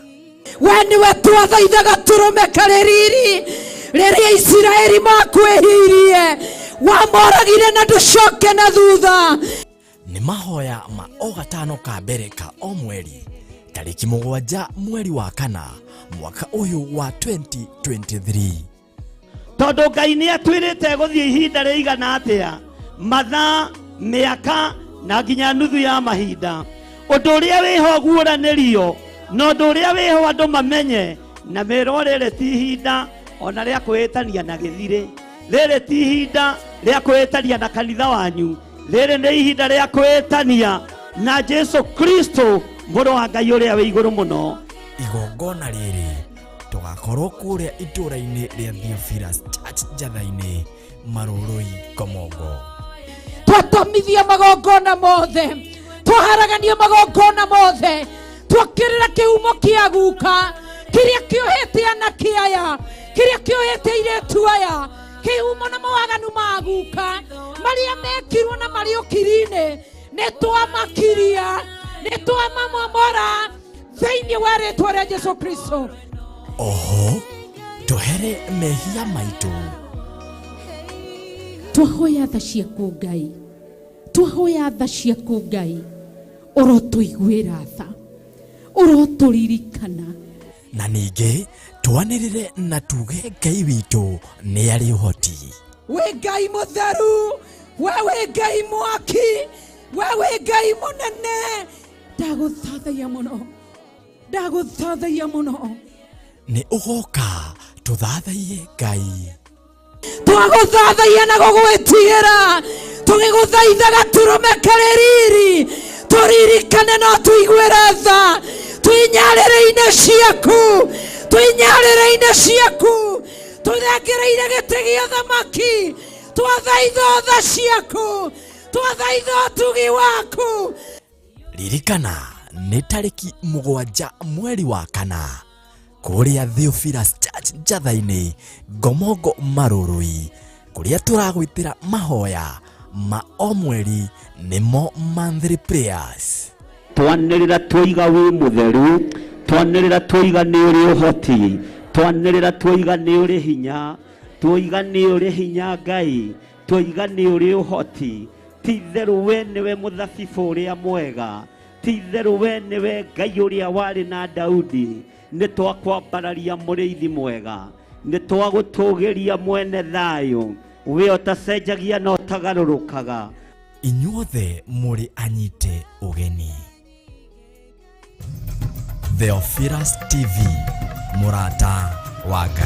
Wani wetu athaithaga turume kareriri riria Israeli makwehirie wamoragire na nducoke na thutha. Ni mahoya ma ogatano ka mbere ka o mweri tariki 7 mweri wa kana mwaka uyu wa 2023. Tondu Ngai ni atwirite guthie ihinda riigana atia mathaa miaka na nginya nuthu ya mahinda undu uria wiho guuranirio no undu uria wiho andu mamenye na mero riri ti ihinda ona ria kwitania na githire, riri ti ihinda ria kwitania na kanitha wanyu, riri ni ihinda ria kwitania na Jesu Kristo muru wa Ngai uria wi iguru muno. Igongona riri tugakorwo kuria ituraini ria Theophilus Church Njathaini Marurui Komongo. Twatomithia magongona mothe, twaharagania magongona mothe, twakirira kiumo kia guka kiria kiohete anake aya, kiria kiohete iretu aya, kiumo na mawaganu maguka maria mekirwo na mariokirine nitwamakiria nitwamamomora thiini wa ritwa ria Jesu Kristo. Oho tuhere mehia maitu. Twahoya tha ciaku Ngai, twahoya tha ciaku Ngai, urotuiguira tha, uroturirikana na ningi twanirire na tuge Ngai witu ni ari uhoti. We Ngai mutheru, wewe Ngai mwaki, wewe Ngai munene, ndaguthathaiya muno, ndaguthathaiya muno. Ni ugoka tuthathaiye Ngai, twaguthathaiya na gugwitigira, tugiguthaithaga turume kareriri, turirikane no tuiguire tha, twinyarire-ine ciaku, twinyarire-ine ciaku, tuthengereire giti gia thamaki, twathaitha tha ciaku, twathaitha tugi waku. ririkana ni tariki 7 mweri wa kana kuria Theophilus Church Njathaini Komongo Marurui kuria turagwitira mahoya ma o mweri nimo monthly prayers. Twanirira twiga wi mutheru, twanirira twiga ni uri uhoti, twanirira twiga ni uri hinya, twiga ni uri hinya Ngai, twiga ni uri uhoti, titheru we niwe muthabibu uria mwega, titheru we niwe Ngai uria wari na Daudi, ni twakwambararia muriithi mwega, ni twagutugiria mwene thayo, we utacenjagia no tagarurukaga. Inyuothe muri anyite ugeni. Theophilus TV, Murata wa Ngai.